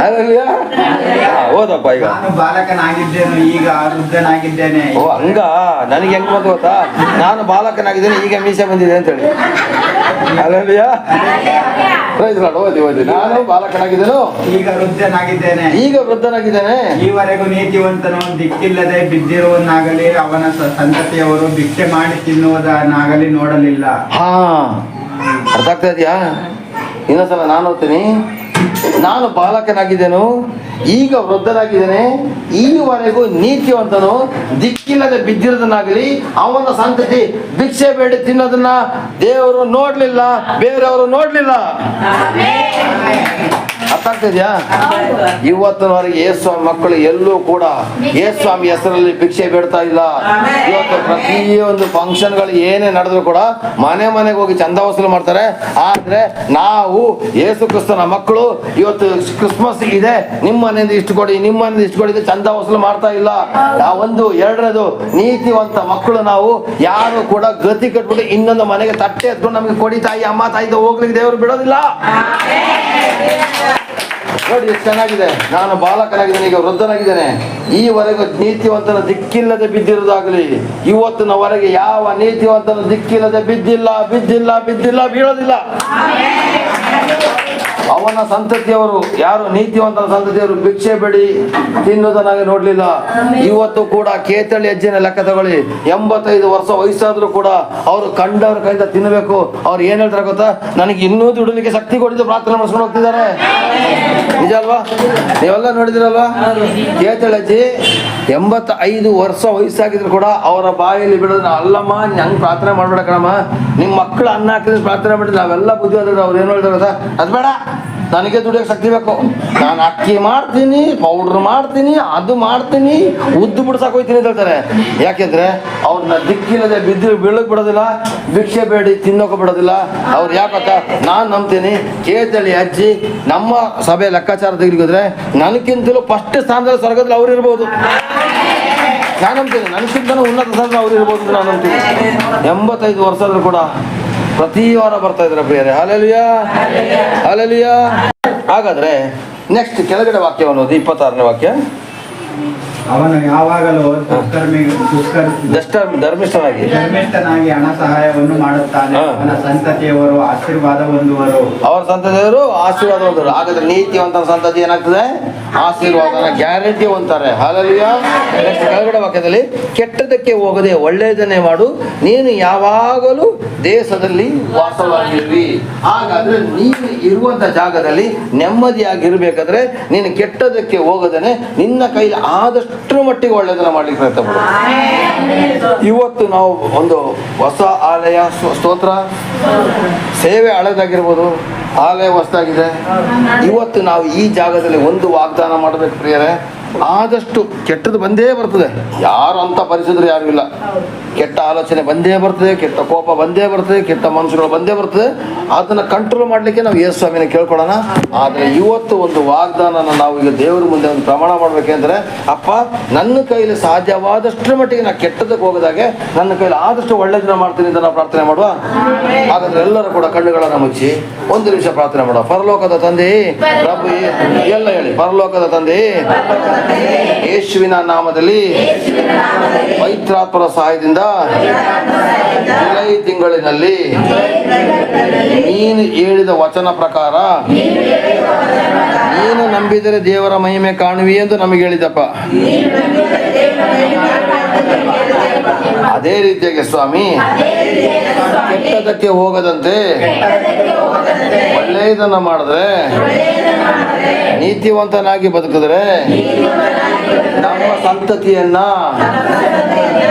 ಓದಪ್ಪ ಈಗ. ನಾನು ಬಾಲಕನಾಗಿದ್ದೇನು ಈಗ ವೃದ್ಧನಾಗಿದ್ದೇನೆ. ಓ ಹಂಗ, ನನಗೆ ಹೆಂಗ್ ಬಂತು ಗೊತ್ತಾ? ನಾನು ಬಾಲಕನಾಗಿದ್ದೇನೆ ಈಗ ಮೀಸೆ ಬಂದಿದೆ ಅಂತ ಹೇಳಿ. ಅಲ್ಲಯ್ಯ, ಓದಿ. ನಾನು ಬಾಲಕನಾಗಿದ್ದೇನು ಈಗ ವೃದ್ಧನಾಗಿದ್ದೇನೆ. ಈಗ ವೃದ್ಧನಾಗಿದ್ದೇನೆ. ಈವರೆಗೂ ನೀತಿವಂತನು ದಿಕ್ಕಿಲ್ಲದೆ ಬಿದ್ದಿರುವನ್ನಾಗಲಿ ಅವನ ಸಂತತಿಯವರು ಭಿಕ್ಷೆ ಮಾಡಿ ತಿನ್ನುವುದನ್ನಾಗಲಿ ನೋಡಲಿಲ್ಲ. ಹಾ, ಅರ್ಥ ಆಗ್ತಾ ಇದೆಯಾ? ಇನ್ನೊಂದ್ಸಲ ನಾನು ಓದ್ತೀನಿ. ನಾನು ಬಾಲಕನಾಗಿದ್ದೇನು ಈಗ ವೃದ್ಧನಾಗಿದ್ದೇನೆ, ಈವರೆಗೂ ನೀತಿವಂತನು ದಿಕ್ಕಿಲ್ಲದೆ ಬಿದ್ದಿರೋದನ್ನಾಗಲಿ ಅವನ ಸಂತತಿ ಭಿಕ್ಷೆ ಬೇಡಿ ತಿನ್ನೋದನ್ನ ದೇವರು ನೋಡ್ಲಿಲ್ಲ, ಬೇರೆಯವರು ನೋಡ್ಲಿಲ್ಲ. ಅರ್ಥ ಆಗ್ತಿದ್ಯಾ? ಇವತ್ತಿನವರೆಗೆ ಯೇಸುಸ್ವಾಮಿ ಮಕ್ಕಳು ಎಲ್ಲೂ ಕೂಡ ಯೇಸುಸ್ವಾಮಿ ಹೆಸರಲ್ಲಿ ಭಿಕ್ಷೆ ಬೇಡ್ತಾ ಇಲ್ಲ. ಇವತ್ತು ಪ್ರತಿಯೊಂದು ಫಂಕ್ಷನ್ಗಳು ಏನೇ ನಡೆದ್ರು ಕೂಡ ಮನೆಗೆ ಹೋಗಿ ಚಂದ ವಸೂಲು ಮಾಡ್ತಾರೆ. ಆದ್ರೆ ನಾವು ಯೇಸು ಕ್ರಿಸ್ತನ ಮಕ್ಕಳು ಇವತ್ತು ಕ್ರಿಸ್ಮಸ್ ಇದೆ, ನಿಮ್ಮ ಮನೆಯಿಂದ ಇಷ್ಟು ಕೊಡಿ, ನಿಮ್ಮ ಮನೆಯಿಂದ ಇಷ್ಟು ಕೊಡಿ, ಚಂದ ವಸೂಲು ಮಾಡ್ತಾ ಇಲ್ಲ. ಒಂದು ಎರಡನೇದು, ನೀತಿವಂತ ಮಕ್ಕಳು ನಾವು ಯಾರು ಕೂಡ ಗತಿ ಕಟ್ಬಿಟ್ಟು ಇನ್ನೊಂದು ಮನೆಗೆ ತಟ್ಟೆ ಎತ್ಕೊಂಡು ನಮಗೆ ಕೊಡಿ ತಾಯಿ, ಅಮ್ಮ ತಾಯಿ ಹೋಗ್ಲಿಕ್ಕೆ ದೇವರು ಬಿಡೋದಿಲ್ಲ. ನೋಡಿ ಎಷ್ಟು ಚೆನ್ನಾಗಿದೆ. ನಾನು ಬಾಲಕನಾಗಿದ್ದೇನೆ ಈಗ ವೃದ್ಧನಾಗಿದ್ದೇನೆ, ಈವರೆಗೂ ನೀತಿವಂತನ ದಿಕ್ಕಿಲ್ಲದೆ ಬಿದ್ದಿರುವುದಾಗಲಿ. ಇವತ್ತಿನವರೆಗೆ ಯಾವ ನೀತಿವಂತನ ದಿಕ್ಕಿಲ್ಲದೆ ಬಿದ್ದಿಲ್ಲ, ಬೀಳೋದಿಲ್ಲ. ಅವನ ಸಂತತಿಯವರು ಯಾರು ನೀತಿವಂತನ ಸಂತತಿಯವರು ಭಿಕ್ಷೆ ಬೇಡಿ ತಿನ್ನುವುದನ್ನಾಗಿ ನೋಡ್ಲಿಲ್ಲ. ಇವತ್ತು ಕೂಡ ಕೇತಳಿ ಅಜ್ಜಿನ ಲೆಕ್ಕ ತಗೊಳ್ಳಿ, 85 ವರ್ಷ ವಯಸ್ಸಾದ್ರೂ ಕೂಡ ಅವರು ಕಂಡವ್ರ ಕೈಯಿಂದ ತಿನ್ನಬೇಕು. ಅವ್ರು ಏನ್ ಹೇಳ್ತಾರೆ ಗೊತ್ತಾ? ನನಗೆ ಇನ್ನೂ ದುಡಿಲಿಕ್ಕೆ ಶಕ್ತಿ ಕೊಡಿದ್ದು ಪ್ರಾರ್ಥನೆ ಮಾಡಿಸ್ಕೊಂಡು ಹೋಗ್ತಿದ್ದಾರೆ. ನಿಜ ಅಲ್ವಾ? ನೀವೆಲ್ಲ ನೋಡಿದಿರಲ್ವಾ? ಕೇತಳಿ ಅಜ್ಜಿ 85 ವರ್ಷ ವಯಸ್ಸಾಗಿದ್ರು ಕೂಡ ಅವರ ಬಾಯಲ್ಲಿ ಬಿಡೋದು, ಅಲ್ಲಮ್ಮ ನಂಗೆ ಪ್ರಾರ್ಥನೆ ಮಾಡ್ಬೇಡ ಕಣಮ್ಮ, ನಿಮ್ಮ ಮಕ್ಕಳು ಅನ್ನ ಹಾಕಿದ್ರೆ ಪ್ರಾರ್ಥನೆ ಮಾಡಿದ್ರೆ ನಾವೆಲ್ಲ ಬುದ್ಧಿ ಆದ್ರೆ ಅವ್ರು ಏನು ಹೇಳ್ತಾರೆ ಗೊತ್ತಾ? ಅದು ಬೇಡ, ನನಗೆ ದುಡಿಯೋಕೆ ಶಕ್ತಿ ಬೇಕು, ನಾನು ಅಕ್ಕಿ ಮಾಡ್ತೀನಿ, ಪೌಡ್ರ್ ಮಾಡ್ತೀನಿ, ಅದು ಮಾಡ್ತೀನಿ, ಉದ್ದು ಬಿಡ್ಸಕ್ ಹೋಗ್ತೀನಿ ಅಂತ ಹೇಳ್ತಾರೆ. ಯಾಕೆಂದ್ರೆ ಅವ್ರನ್ನ ದಿಕ್ಕಿಲ್ಲದೆ ಬೀಳಕ್ ಬಿಡೋದಿಲ್ಲ, ಭಿಕ್ಷೆ ಬೇಡಿ ತಿನ್ನೋಕೆ ಬಿಡೋದಿಲ್ಲ. ಅವ್ರು ಯಾಕಂತ ನಾನು ನಂಬ್ತೀನಿ, ಕೇತಳಿ ಅಜ್ಜಿ ನಮ್ಮ ಸಭೆ ಲೆಕ್ಕಾಚಾರ ತೆಗಿದ್ರೆ ನನಗಿಂತಲೂ ಫಸ್ಟ್ ಸ್ಥಾನದಲ್ಲಿ ಸ್ವರ್ಗದಲ್ಲಿ ಅವ್ರು ಇರ್ಬೋದು. ನಾನು ನಂಬ್ತೀನಿ, ನನಗಿಂತಲೂ ಉನ್ನತ ಸ್ಥಾನದಲ್ಲಿ ಅವ್ರು ಇರ್ಬೋದು ಅಂತ ನಾನು ನಂಬ್ತೀನಿ. 85 ವರ್ಷ ಆದ್ರೂ ಕೂಡ ಪ್ರತಿ ವಾರ ಬರ್ತಾ ಇದ್ದಾರೆ ಪ್ರಿಯರೇ. Hallelujah, hallelujah. ಹಾಗಾದ್ರೆ ನೆಕ್ಸ್ಟ್ ಕೆಳಗಡೆ ವಾಕ್ಯವನ್ನು ಓದಿ, 26ನೇ ವಾಕ್ಯ. ಅವನು ಯಾವಾಗಲೂ ಧರ್ಮಿಷ್ಠನಾಗಿ ಹಣ ಸಹಾಯವನ್ನು ಮಾಡುತ್ತಾನೆ. ಅವನ ಸಂತತಿಯವರು ಆಶೀರ್ವಾದ ಹೊಂದುವರು. ಅವರ ಸಂತತಿಯವರು ಆಶೀರ್ವಾದ ಹೊಂದುವರು. ಹಾಗಾದ್ರೆ ನೀತಿವಂತನ ಸಂತತಿ ಏನಾಗ್ತದೆ? ಆಶೀರ್ವಾದನ ಗ್ಯಾರಂಟಿ ಹೊಂದ್ತಾರೆ. ಹಲ್ಲೆಲೂಯಾ. ನೆಕ್ಸ್ಟ್ ಕೆಳಗಡೆ ವಾಕ್ಯದಲ್ಲಿ, ಕೆಟ್ಟದಕ್ಕೆ ಹೋಗದೆ ಒಳ್ಳೆಯದನ್ನೇ ಮಾಡು, ನೀನು ಯಾವಾಗಲೂ ದೇಶದಲ್ಲಿ ವಾಸವಾಗಿರುವಿ. ಹಾಗಾದ್ರೆ ನೀನು ಇರುವಂತ ಜಾಗದಲ್ಲಿ ನೆಮ್ಮದಿಯಾಗಿರ್ಬೇಕಾದ್ರೆ ನೀನು ಕೆಟ್ಟದಕ್ಕೆ ಹೋಗದೇನೆ ನಿನ್ನ ಕೈಲಿ ಆದಷ್ಟು ಮಟ್ಟಿಗೆ ಒಳ್ಳೆಯದನ್ನ ಮಾಡ್ಲಿಕ್ಕೆ ಪ್ರಯತ್ನ ಪಡು. ಇವತ್ತು ನಾವು ಒಂದು ಹೊಸ ಆಲಯ, ಸ್ತೋತ್ರ, ಸೇವೆ ಹಳೆದಾಗಿರ್ಬೋದು, ಆಲಯ ಹೊಸದಾಗಿದೆ. ಇವತ್ತು ನಾವು ಈ ಜಾಗದಲ್ಲಿ ಒಂದು ವಾಗ್ದಾನ ಮಾಡಬೇಕು ಪ್ರಿಯರೇ. ಆದಷ್ಟು ಕೆಟ್ಟದ್ದು ಬಂದೇ ಬರ್ತದೆ, ಯಾರು ಅಂತ ಪರಿಸ್ಥಿತಿ ಯಾರು ಇಲ್ಲ. ಕೆಟ್ಟ ಆಲೋಚನೆ ಬಂದೇ ಬರ್ತದೆ, ಕೆಟ್ಟ ಕೋಪ ಬಂದೇ ಬರ್ತದೆ, ಕೆಟ್ಟ ಮನಸ್ಸುಗಳು ಬಂದೇ ಬರ್ತದೆ. ಅದನ್ನ ಕಂಟ್ರೋಲ್ ಮಾಡ್ಲಿಕ್ಕೆ ನಾವು ಯೇಸು ಸ್ವಾಮಿನ ಕೇಳ್ಕೊಳ್ಳೋಣ. ಆದ್ರೆ ಇವತ್ತು ಒಂದು ವಾಗ್ದಾನನ ನಾವು ಈಗ ದೇವರ ಮುಂದೆ ಒಂದು ಪ್ರಮಾಣ ಮಾಡ್ಬೇಕೆಂದ್ರೆ, ಅಪ್ಪ ನನ್ನ ಕೈಲಿ ಸಾಧ್ಯವಾದಷ್ಟರ ಮಟ್ಟಿಗೆ ನಾ ಕೆಟ್ಟದಕ್ಕೆ ಹೋಗದಾಗೆ ನನ್ನ ಕೈಲಿ ಆದಷ್ಟು ಒಳ್ಳೆದನ್ನ ಮಾಡ್ತೀನಿ ಅಂತ ನಾವು ಪ್ರಾರ್ಥನೆ ಮಾಡುವ. ಹಾಗಾದ್ರೆ ಎಲ್ಲರೂ ಕೂಡ ಕಣ್ಣುಗಳನ್ನ ಮುಚ್ಚಿ ಒಂದು ನಿಮಿಷ ಪ್ರಾರ್ಥನೆ ಮಾಡುವ. ಪರಲೋಕದ ತಂದೆ ಪ್ರಭು, ಎಲ್ಲ ಹೇಳಿ, ಪರಲೋಕದ ತಂದೆ ಯೇಸುವಿನ ನಾಮದಲ್ಲಿ ಪವಿತ್ರಾತ್ಮರ ಸಹಾಯದಿಂದ ಜುಲೈ ತಿಂಗಳಿನಲ್ಲಿ ನೀನು ಹೇಳಿದ ವಚನ ಪ್ರಕಾರ ನೀನು ನಂಬಿದರೆ ದೇವರ ಮಹಿಮೆ ಕಾಣುವಿ ಎಂದು ನಮಗೆ ಹೇಳಿದಪ್ಪ. ಅದೇ ರೀತಿಯಾಗಿ ಸ್ವಾಮಿ ಕೆಟ್ಟದಕ್ಕೆ ಹೋಗದಂತೆ ಒಳ್ಳೆಯದನ್ನ ಮಾಡಿದ್ರೆ ನೀತಿವಂತನಾಗಿ ಬದುಕಿದ್ರೆ ನಮ್ಮ ಸಂತತಿಯನ್ನ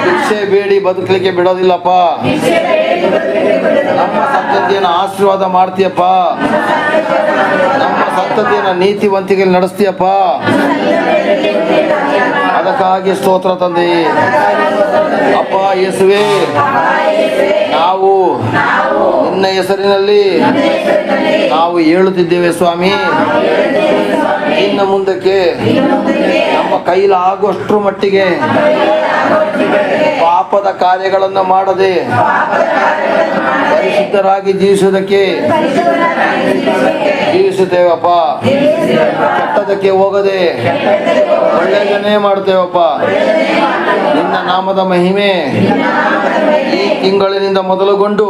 ಭಿಕ್ಷೆ ಬೇಡಿ ಬದುಕಲಿಕ್ಕೆ ಬಿಡೋದಿಲ್ಲಪ್ಪ. ನಮ್ಮ ಸಂತತಿಯನ್ನು ಆಶೀರ್ವಾದ ಮಾಡ್ತೀಯಪ್ಪ. ನಮ್ಮ ಸಂತತಿಯನ್ನು ನೀತಿವಂತಿಕೆಯಲ್ಲಿ ನಡೆಸ್ತೀಯಪ್ಪ. ಅದಕ್ಕಾಗಿ ಸ್ತೋತ್ರ ತಂದೆ. ಅಪ್ಪ ಯೇಸುವೆ, ನಾವು ನಿನ್ನ ಹೆಸರಿನಲ್ಲಿ ನಾವು ಹೇಳುತ್ತಿದ್ದೇವೆ ಸ್ವಾಮಿ. ಇನ್ನು ಮುಂದಕ್ಕೆ ನಮ್ಮ ಕೈಲಾಗುವಷ್ಟರ ಮಟ್ಟಿಗೆ ಪಾಪದ ಕಾರ್ಯಗಳನ್ನು ಮಾಡದೆ ಪರಿಶುದ್ಧರಾಗಿ ಜೀವಿಸುವುದಕ್ಕೆ ಜೀವಿಸುತ್ತೇವಪ್ಪ. ಕೆಟ್ಟದಕ್ಕೆ ಹೋಗದೆ ಒಳ್ಳೆಯದನ್ನೇ ಮಾಡ್ತೇವಪ್ಪ. ನಿನ್ನ ನಾಮದ ಮಹಿಮೆ ಈ ತಿಂಗಳಿನಿಂದ ಮೊದಲುಗೊಂಡು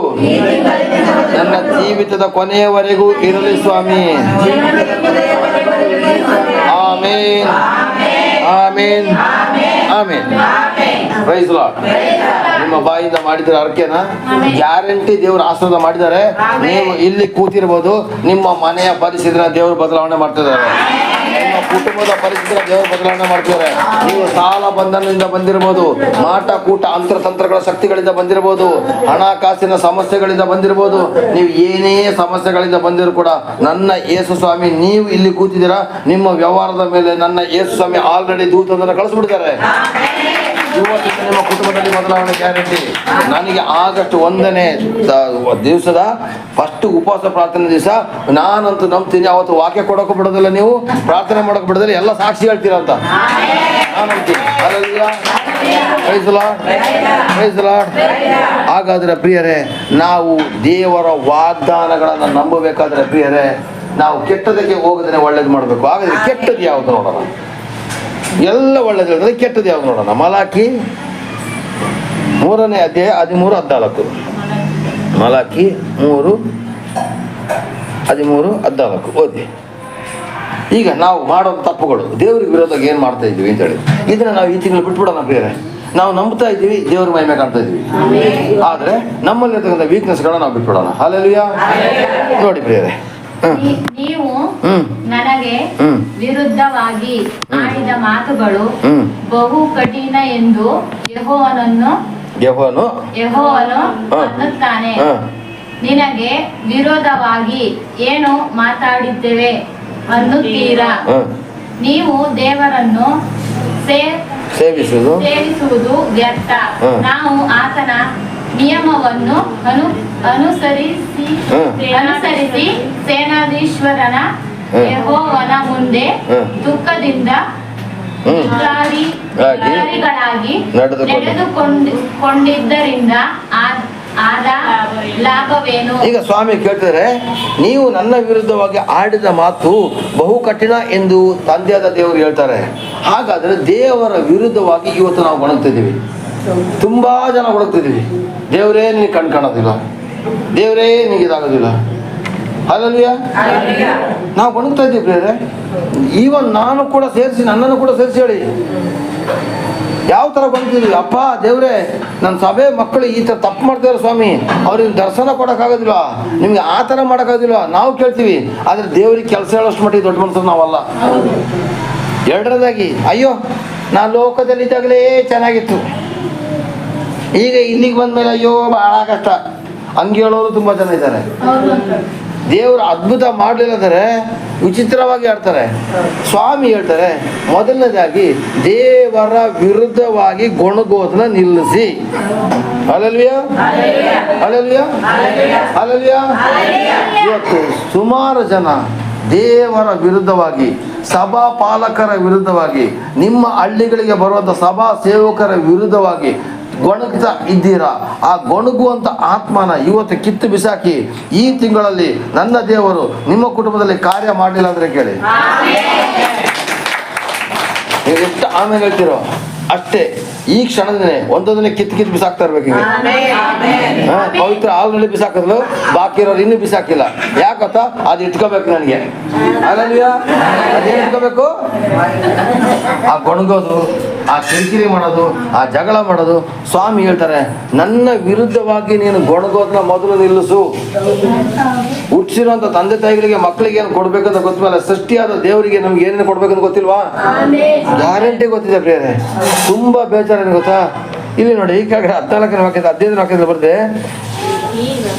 ನನ್ನ ಜೀವಿತದ ಕೊನೆಯವರೆಗೂ ಇರಲಿ ಸ್ವಾಮಿ. ಆಮೇನ್, ಆಮೇನ್, ಆಮೇನ್. Praise lord. ನಿಮ್ಮ ಬಾಯಿಂದ ಮಾಡಿದ್ರೆ ಅರ್ಕೆನ ಗ್ಯಾರಂಟಿ ದೇವರು ಆಶೀರ್ವಾದ ಮಾಡಿದ್ದಾರೆ. ನೀವು ಇಲ್ಲಿ ಕೂತಿರ್ಬೋದು, ನಿಮ್ಮ ಮನೆಯ ಪರಿಸ್ಥಿತಿನ ದೇವರು ಬದಲಾವಣೆ ಮಾಡ್ತಿದ್ದಾರೆ. ನಿಮ್ಮ ಕುಟುಂಬದ ಪರಿಸ್ಥಿತಿನ ದೇವರು ಬದಲಾವಣೆ ಮಾಡ್ತಿದ್ದಾರೆ. ನೀವು ಸಾಲ ಬಂಧನದಿಂದ ಬಂದಿರ್ಬೋದು, ಮಾಟ ಕೂಟ ಅಂತರತಂತ್ರಗಳ ಶಕ್ತಿಗಳಿಂದ ಬಂದಿರ್ಬೋದು, ಹಣಕಾಸಿನ ಸಮಸ್ಯೆಗಳಿಂದ ಬಂದಿರ್ಬೋದು. ನೀವು ಏನೇ ಸಮಸ್ಯೆಗಳಿಂದ ಬಂದಿರು ಕೂಡ ನನ್ನ ಯೇಸು ಸ್ವಾಮಿ, ನೀವು ಇಲ್ಲಿ ಕೂತಿದ್ದೀರಾ, ನಿಮ್ಮ ವ್ಯವಹಾರದ ಮೇಲೆ ನನ್ನ ಯೇಸು ಸ್ವಾಮಿ ಆಲ್ರೆಡಿ ದೂತರನ್ನು ಕಳಿಸ್ಬಿಟ್ಟಿದ್ದಾರೆ. ಇವತ್ತಿನ ನಿಮ್ಮ ಕುಟುಂಬದಲ್ಲಿ ಬದಲಾವಣೆ ಗ್ಯಾರಂಟಿ. ನನಗೆ ಆಗಸ್ಟ್ 1ನೇ ದಿವಸದ ಫಸ್ಟ್ ಉಪವಾಸ ಪ್ರಾರ್ಥನೆ ದಿವಸ ನಾನಂತೂ ನಂಬ್ತೀನಿ. ಅವತ್ತು ವಾಕ್ಯ ಕೊಡೋಕೆ ಬಿಡೋದಿಲ್ಲ, ನೀವು ಪ್ರಾರ್ಥನೆ ಮಾಡೋಕೆ ಬಿಡೋದಿಲ್ಲ, ಎಲ್ಲ ಸಾಕ್ಷಿ ಹೇಳ್ತೀರಾ ಅಂತ ನಾನು ನಂಬ್ತೀನಿ. Praise lord, praise lord. ಹಾಗಾದ್ರೆ ಪ್ರಿಯರೇ, ನಾವು ದೇವರ ವಾಗ್ದಾನಗಳನ್ನು ನಂಬಬೇಕಾದ್ರೆ ಪ್ರಿಯರೇ, ನಾವು ಕೆಟ್ಟದಕ್ಕೆ ಹೋಗದೇ ಒಳ್ಳೇದು ಮಾಡಬೇಕು. ಹಾಗಾದ್ರೆ ಕೆಟ್ಟದ್ದು ಯಾವುದು ನೋಡೋಣ? ಎಲ್ಲ ಒಳ್ಳೇದು ಹೇಳಿದ್ರೆ ಕೆಟ್ಟದ್ದು ಯಾವ್ದು ನೋಡೋಣ? ಮಲಾಕಿ 3ನೇ ಅಧ್ಯಾಯ 13-14. ಮಲಾಕಿ 3:13-14 ಓದಿ. ಈಗ ನಾವು ಮಾಡೋ ತಪ್ಪುಗಳು, ದೇವ್ರಿಗೆ ವಿರೋಧವಾಗಿ ಏನು ಮಾಡ್ತಾ ಇದ್ದೀವಿ ಅಂತೇಳಿ, ಇದನ್ನ ನಾವು ಈ ತಿಂಗಳು ಬಿಟ್ಬಿಡೋಣ ಪ್ರಿಯರೇ. ನಾವು ನಂಬ್ತಾ ಇದ್ದೀವಿ, ದೇವ್ರ ಮಹಿಮೆ ಕಾಣ್ತಾ ಇದ್ದೀವಿ, ಆದರೆ ನಮ್ಮಲ್ಲಿರ್ತಕ್ಕಂಥ ವೀಕ್ನೆಸ್ಗಳನ್ನ ನಾವು ಬಿಟ್ಬಿಡೋಣ. ಹಲ್ಲೆಲೂಯಾ. ನೋಡಿ ಪ್ರಿಯರೇ, ನೀವು ನನಗೆ ವಿರುದ್ಧವಾಗಿ ಆಡಿದ ಮಾತುಗಳು ಬಹು ಕಠಿಣ ಎಂದು ಯೆಹೋವನು ಅನ್ನುತ್ತಾನೆ. ನಿನಗೆ ವಿರೋಧವಾಗಿ ಏನು ಮಾತಾಡಿದ್ದೇವೆ ಅನ್ನುತ್ತೀರಾ? ನೀವು ದೇವರನ್ನು ಸೇವಿಸುವುದು ವ್ಯರ್ಥ. ನಾವು ಆತನ ನಿಯಮವನ್ನು ಅನುಸರಿಸಿ ಸೇನಾಧೀಶ್ವರನ ಯೆಹೋವನ ಮುಂದೆ ದುಃಖದಿಂದ ಗಳಾಗಿ ನಡೆದುಕೊಂಡಿದ್ದರಿಂದ ಆದ ಲಾಭವೇನು? ಈಗ ಸ್ವಾಮಿ ಕೇಳ್ತಾರೆ, ನೀವು ನನ್ನ ವಿರುದ್ಧವಾಗಿ ಆಡಿದ ಮಾತು ಬಹು ಕಠಿಣ ಎಂದು ತಂದೆಯಾದ ದೇವರು ಹೇಳ್ತಾರೆ. ಹಾಗಾದ್ರೆ ದೇವರ ವಿರುದ್ಧವಾಗಿ ಇವತ್ತು ನಾವು ಗೊಣಗ್ತಿದ್ದೀವಿ. ತುಂಬಾ ಜನ ಗೊಣಗ್ತಿದ್ದೀವಿ. ದೇವರೇ ನಿನಗೆ ಕಣ್ ಕಾಣೋದಿಲ್ಲ, ದೇವರೇ ನಿನಗೆ ಇದಾಗೋದಿಲ್ಲ. ಹಲ್ಲೆಲೂಯಾ. ನಾವು ಗೊಣಗ್ತಾ ಇದ್ದೀವಿ ಪ್ರಿಯರೇ. ಈವನ್ ನಾನು ಕೂಡ ಸೇರಿಸಿ, ನನ್ನನ್ನು ಕೂಡ ಸೇರಿಸಿ ಹೇಳಿ, ಯಾವ ಥರ ಗೊಣಗ್ತಿದ್ದೀವಿ? ಅಪ್ಪ ದೇವರೇ, ನನ್ನ ಸಭೆ ಮಕ್ಕಳು ಈ ಥರ ತಪ್ಪು ಮಾಡ್ತಾರೆ ಸ್ವಾಮಿ, ಅವ್ರಿಗೆ ದರ್ಶನ ಕೊಡೋಕ್ಕಾಗೋದಿಲ್ಲ, ನಿಮ್ಗೆ ಆ ಥರ ಮಾಡೋಕ್ಕಾಗೋದಿಲ್ಲ. ನಾವು ಕೇಳ್ತೀವಿ, ಆದರೆ ದೇವ್ರಿಗೆ ಕೆಲಸ ಹೇಳೋಷ್ಟು ಮಟ್ಟಿಗೆ ದೊಡ್ಡ ಮನುಷ್ಯರು ನಾವಲ್ಲ. ಎರಡನೇದಾಗಿ, ಅಯ್ಯೋ ನಾನು ಲೋಕದಲ್ಲಿದ್ದಾಗಲೇ ಚೆನ್ನಾಗಿತ್ತು, ಈಗ ಇಲ್ಲಿಗೆ ಬಂದಮೇಲೆ ಅಯ್ಯೋ ಬಹಳ ಕಷ್ಟ, ಹಂಗೆ ಹೇಳೋರು ತುಂಬ ಜನ ಇದ್ದಾರೆ. ದೇವರು ಅದ್ಭುತ ಮಾಡಲಿಲ್ಲದರೆ ವಿಚಿತ್ರವಾಗಿ ಆಡ್ತಾರೆ. ಸ್ವಾಮಿ ಹೇಳ್ತಾರೆ, ಮೊದಲನೇದಾಗಿ ದೇವರ ವಿರುದ್ಧವಾಗಿ ಗೊಣಗೋದನ್ನ ನಿಲ್ಲಿಸಿ. Hallelujah, hallelujah, hallelujah. ಇವತ್ತು ಸುಮಾರು ಜನ ದೇವರ ವಿರುದ್ಧವಾಗಿ, ಸಭಾ ಪಾಲಕರ ವಿರುದ್ಧವಾಗಿ, ನಿಮ್ಮ ಹಳ್ಳಿಗಳಿಗೆ ಬರುವಂಥ ಸಭಾ ಸೇವಕರ ವಿರುದ್ಧವಾಗಿ ಗೊಣಗ್ತಾ ಇದ್ದೀರಾ. ಆ ಗೊಣಗುವಂಥ ಆತ್ಮನ ಇವತ್ತು ಕಿತ್ತು ಬಿಸಾಕಿ ಈ ತಿಂಗಳಲ್ಲಿ ನನ್ನ ದೇವರು ನಿಮ್ಮ ಕುಟುಂಬದಲ್ಲಿ ಕಾರ್ಯ ಮಾಡಲಿಲ್ಲ ಅಂದರೆ ಕೇಳಿ, ನೀವು ಎಷ್ಟು ಆಮೇಲೆ ಹೇಳ್ತಿರೋ ಅಷ್ಟೇ. ಈ ಕ್ಷಣದನೇ ಒಂದೊಂದನ್ನೇ ಕಿತ್ತು ಬಿಸಾಕ್ತಾ ಇರ್ಬೇಕು. ಹಿಂಗೆ ಪವಿತ್ರ ಆಲ್ರೆಡಿ ಬಿಸಾಕಿದ್ರು, ಬಾಕಿ ಇರೋರು ಇನ್ನೂ ಬಿಸಾಕಿಲ್ಲ. ಯಾಕತ್ತ? ಅದು ಇಟ್ಕೋಬೇಕು ನನಗೆ. ಅಲ್ಲಲ್ವಿಯಾ? ಅದೇನು ಇಟ್ಕೋಬೇಕು? ಆ ಗೊಣಗೋದು, ಆ ಕಿರಿಕಿರಿ ಮಾಡೋದು, ಆ ಜಗಳ ಮಾಡೋದು. ಸ್ವಾಮಿ ಹೇಳ್ತಾರೆ, ನನ್ನ ವಿರುದ್ಧವಾಗಿ ನೀನು ಗೊಣಗೋದನ್ನ ಮೊದಲು ನಿಲ್ಲಿಸು. ಹುಟ್ಟಿಸಿರುವಂತ ತಂದೆ ತಾಯಿಗಳಿಗೆ ಮಕ್ಕಳಿಗೆ ಏನು ಕೊಡ್ಬೇಕಂತ ಗೊತ್ತಿಲ್ಲ. ಸೃಷ್ಟಿಯಾದ ದೇವರಿಗೆ ನಮ್ಗೆ ಏನೇನು ಕೊಡ್ಬೇಕಂತ ಗೊತ್ತಿಲ್ವಾ? ಗ್ಯಾರಂಟಿ ಗೊತ್ತಿದೆ ಪ್ರಿಯರೇ. ತುಂಬಾ ಬೇಜಾರೇನು ಗೊತ್ತಾ? ಇಲ್ಲಿ ನೋಡಿ, ಈ ಕೆಳಗಡೆ 14ನೇ ವಾಕ್ಯದ 15ನೇ ವಾಕ್ಯದಲ್ಲಿ ಬರ್ತದೆ,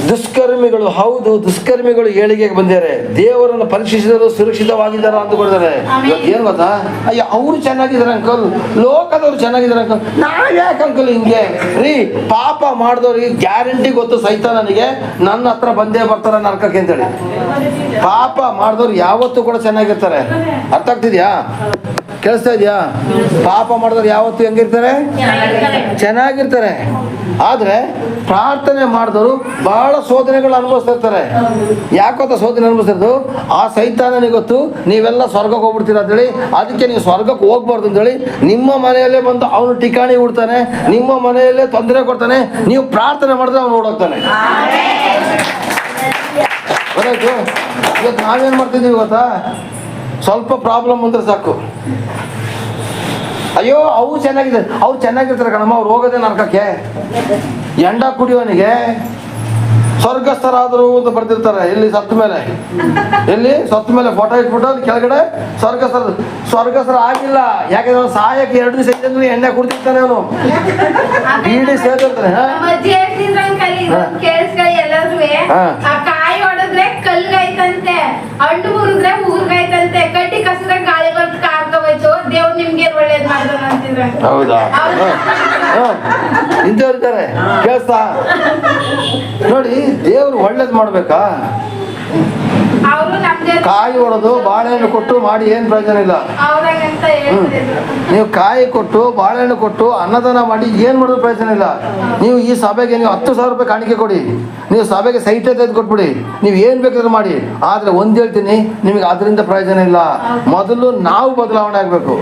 ದುಷ್ಕರ್ಮಿಗಳು, ಹೌದು ದುಷ್ಕರ್ಮಿಗಳು ಏಳಿಗೆಗೆ ಬಂದಿದ್ದಾರೆ, ದೇವರನ್ನು ಪರೀಕ್ಷಿಸಿದರು ಸುರಕ್ಷಿತವಾಗಿದ್ದಾರ ಅಂತ ಕೊಡ್ತಾರೆ. ಇವತ್ತು ಏನ್ ಗೊತ್ತಾ? ಅಯ್ಯೋ ಅವ್ರು ಚೆನ್ನಾಗಿದ್ದಾರೆ ಅಂಕಲ್, ಲೋಕದವ್ರು ಚೆನ್ನಾಗಿದ್ದಾರೆ ಅಂಕಲ್, ನಾವ್ ಯಾಕೆ ಅಂಕಲ್ ಹಿಂಗೆ ರೀ? ಪಾಪ ಮಾಡಿದವ್ರಿಗೆ ಗ್ಯಾರಂಟಿ ಗೊತ್ತು, ಸೈತಾನನಿಗೆ ನನ್ನ ಹತ್ರ ಬಂದೇ ಬರ್ತಾರೆ ನರಕಕ್ಕೆ ಅಂತೇಳಿ. ಪಾಪ ಮಾಡಿದವ್ರು ಯಾವತ್ತೂ ಕೂಡ ಚೆನ್ನಾಗಿರ್ತಾರೆ. ಅರ್ಥ ಆಗ್ತಿದ್ಯಾ? ಕೇಳಿಸ್ತಾ ಇದೆಯಾ? ಪಾಪ ಮಾಡಿದವ್ರು ಯಾವತ್ತೂ ಹೆಂಗಿರ್ತಾರೆ? ಚೆನ್ನಾಗಿರ್ತಾರೆ. ಆದ್ರೆ ಪ್ರಾರ್ಥನೆ ಮಾಡಿದವರು ಬಹಳ ಶೋಧನೆಗಳು ಅನುಭವಿಸ್ತಾ ಇರ್ತಾರೆ. ಯಾಕೊತ್ತ ಶೋಧನೆ ಅನುಭವಿಸ್ತಿರೋದು? ಆ ಸೈತಾನನಿಗೆ ಗೊತ್ತು ನೀವೆಲ್ಲ ಸ್ವರ್ಗಕ್ಕೆ ಹೋಗ್ಬಿಡ್ತೀರ ಅಂತೇಳಿ. ಅದಕ್ಕೆ ನೀವು ಸ್ವರ್ಗಕ್ಕೆ ಹೋಗ್ಬಾರ್ದು ಅಂತೇಳಿ ನಿಮ್ಮ ಮನೆಯಲ್ಲೇ ಬಂದು ಅವನು ಠಿಕಾಣಿ ಹುಡ್ತಾನೆ, ನಿಮ್ಮ ಮನೆಯಲ್ಲೇ ತೊಂದರೆ ಕೊಡ್ತಾನೆ. ನೀವು ಪ್ರಾರ್ಥನೆ ಮಾಡಿದ್ರೆ ಅವನು ಓಡೋಗ್ತಾನೆ. ಗೊತ್ತಾಯ್ತು? ಇವತ್ತು ನಾವೇನ್ ಮಾಡ್ತಿದ್ದೀವಿ ಗೊತ್ತಾ? ಸ್ವಲ್ಪ ಪ್ರಾಬ್ಲಮ್ ಅಂದ್ರೆ ಸಾಕು, ಅಯ್ಯೋ ಅವ್ರು ಚೆನ್ನಾಗಿರ್ತಾರೆ ಕಣಮ್ಮ, ಅವ್ರು ಹೋಗೋದೇ ನರಕಕ್ಕೆ. ಎಂಡ ಕುಡಿಯೋನಿಗೆ ಸ್ವರ್ಗಸ್ಥರಾದರು ಅಂತ ಬರ್ತಿರ್ತಾರೆ. ಎಲ್ಲಿ ಸತ್ತ ಮೇಲೆ ಫೋಟೋ ಇಟ್ಬಿಟ್ಟು ಅಲ್ಲಿ ಕೆಳಗಡೆ ಸ್ವರ್ಗಸ್ಥರ ಆಗಿಲ್ಲ. ಯಾಕಂದ್ರೆ ಅವ್ನು ಸಾಯಕ್ಕೆ 2 ದಿವಸ ಇದ್ದಂದ್ರೆ ಎಣ್ಣೆ ಕುಡ್ತಿರ್ತಾನೆ, ಅವನು ಬೀಡಿ ಸೇರ್ತಿರ್ತಾನೆ. ಕಾಯಿ ಹೊಡೆದ್ರೆ ಕಲ್ಗಾಯ್ತಂತೆ, ಹಣ್ಣು ಮುರಿದ್ರೆ ಊರ್ಗಾಯ್ತಂತೆ, ಕಟ್ಟಿ ಕಸದ್ರೆ ಗಾಳಿ ಬರ್ದು ಕಾರ್ಕೋಯ್ತು, ದೇವ್ರು ನಿಮ್ಗೆ ಒಳ್ಳೇದ್ ಮಾಡ್ತಾನ ಅಂತಿದ್ರೆ. ಹೌದಾ? ಇಂಥವ್ರಿದ್ದಾರೆ. ಕೇಳಿಸ್ತಾ? ನೋಡಿ, ದೇವ್ರು ಒಳ್ಳೇದ್ ಮಾಡ್ಬೇಕಾ? ಕಾಯಿ ಹೊಡೆದು ಬಾಳೆಹಣ್ಣು ಕೊಟ್ಟು ಮಾಡಿ ಏನ್ ಪ್ರಯೋಜನ ಇಲ್ಲ. ನೀವು ಕಾಯಿ ಕೊಟ್ಟು ಬಾಳೆಹಣ್ಣು ಕೊಟ್ಟು ಅನ್ನದಾನ ಮಾಡಿ ಏನ್ ಮಾಡೋದು ಪ್ರಯೋಜನ ಇಲ್ಲ. ನೀವು ಈ ಸಭೆಗೆ ನೀವು 10,000 ರೂಪಾಯಿ ಕಾಣಿಕೆ ಕೊಡಿ, ನೀವು ಸಭೆಗೆ ಸೈಟೇ ತೆಗೆದು ಕೊಟ್ಬಿಡಿ, ನೀವು ಏನ್ ಬೇಕಾದ್ರೂ ಮಾಡಿ. ಆದ್ರೆ ಒಂದ್ ಹೇಳ್ತೀನಿ, ನಿಮಗೆ ಅದರಿಂದ ಪ್ರಯೋಜನ ಇಲ್ಲ. ಮೊದಲು ನಾವು ಬದಲಾವಣೆ ಆಗ್ಬೇಕು.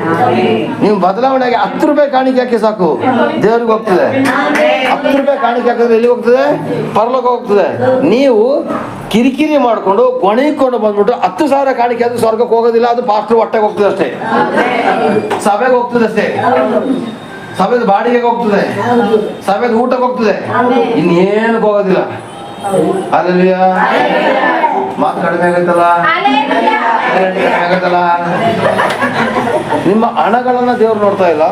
ನೀವು ಬದಲಾವಣೆ ಆಗಿ 10 ರೂಪಾಯಿ ಕಾಣಿಕೆ ಹಾಕಿ ಸಾಕು, ದೇವ್ರಿಗೆ ಹೋಗ್ತದೆ. 10 ರೂಪಾಯಿ ಕಾಣಿಕೆ ಹಾಕಿದ್ರೆ ಎಲ್ಲಿ ಹೋಗ್ತದೆ? ಪರಲೋಕ ಹೋಗ್ತದೆ. ನೀವು ಕಿರಿಕಿರಿ ಮಾಡ್ಕೊಂಡು ಗೊಣಿಕೊಂಡು ಬಂದ್ಬಿಟ್ಟು 10,000 ಕಾಣಿಕೆ ಆದ್ರೂ ಸ್ವರ್ಗಕ್ಕೆ ಹೋಗೋದಿಲ್ಲ. ಅದು ಪಾಸ್ಟರ್ ಹೊಟ್ಟೆಗೆ ಹೋಗ್ತದೆ ಅಷ್ಟೇ, ಸಭೆಗೆ ಹೋಗ್ತದೆ ಅಷ್ಟೇ, ಸಭೆದ ಬಾಡಿಗೆಗೆ ಹೋಗ್ತದೆ, ಸಭೆದ ಊಟಕ್ಕೆ ಹೋಗ್ತದೆ, ಇನ್ನೇನಕ್ಕೆ ಹೋಗೋದಿಲ್ಲ. ಅಲ್ಲೆಲ್ಲೂಯಾ. ಮಾತು ಕಡಿಮೆ ಆಗತ್ತಲ್ಲ. ನಿಮ್ಮ ಹಣಗಳನ್ನ ದೇವ್ರು ನೋಡ್ತಾ ಇಲ್ಲ,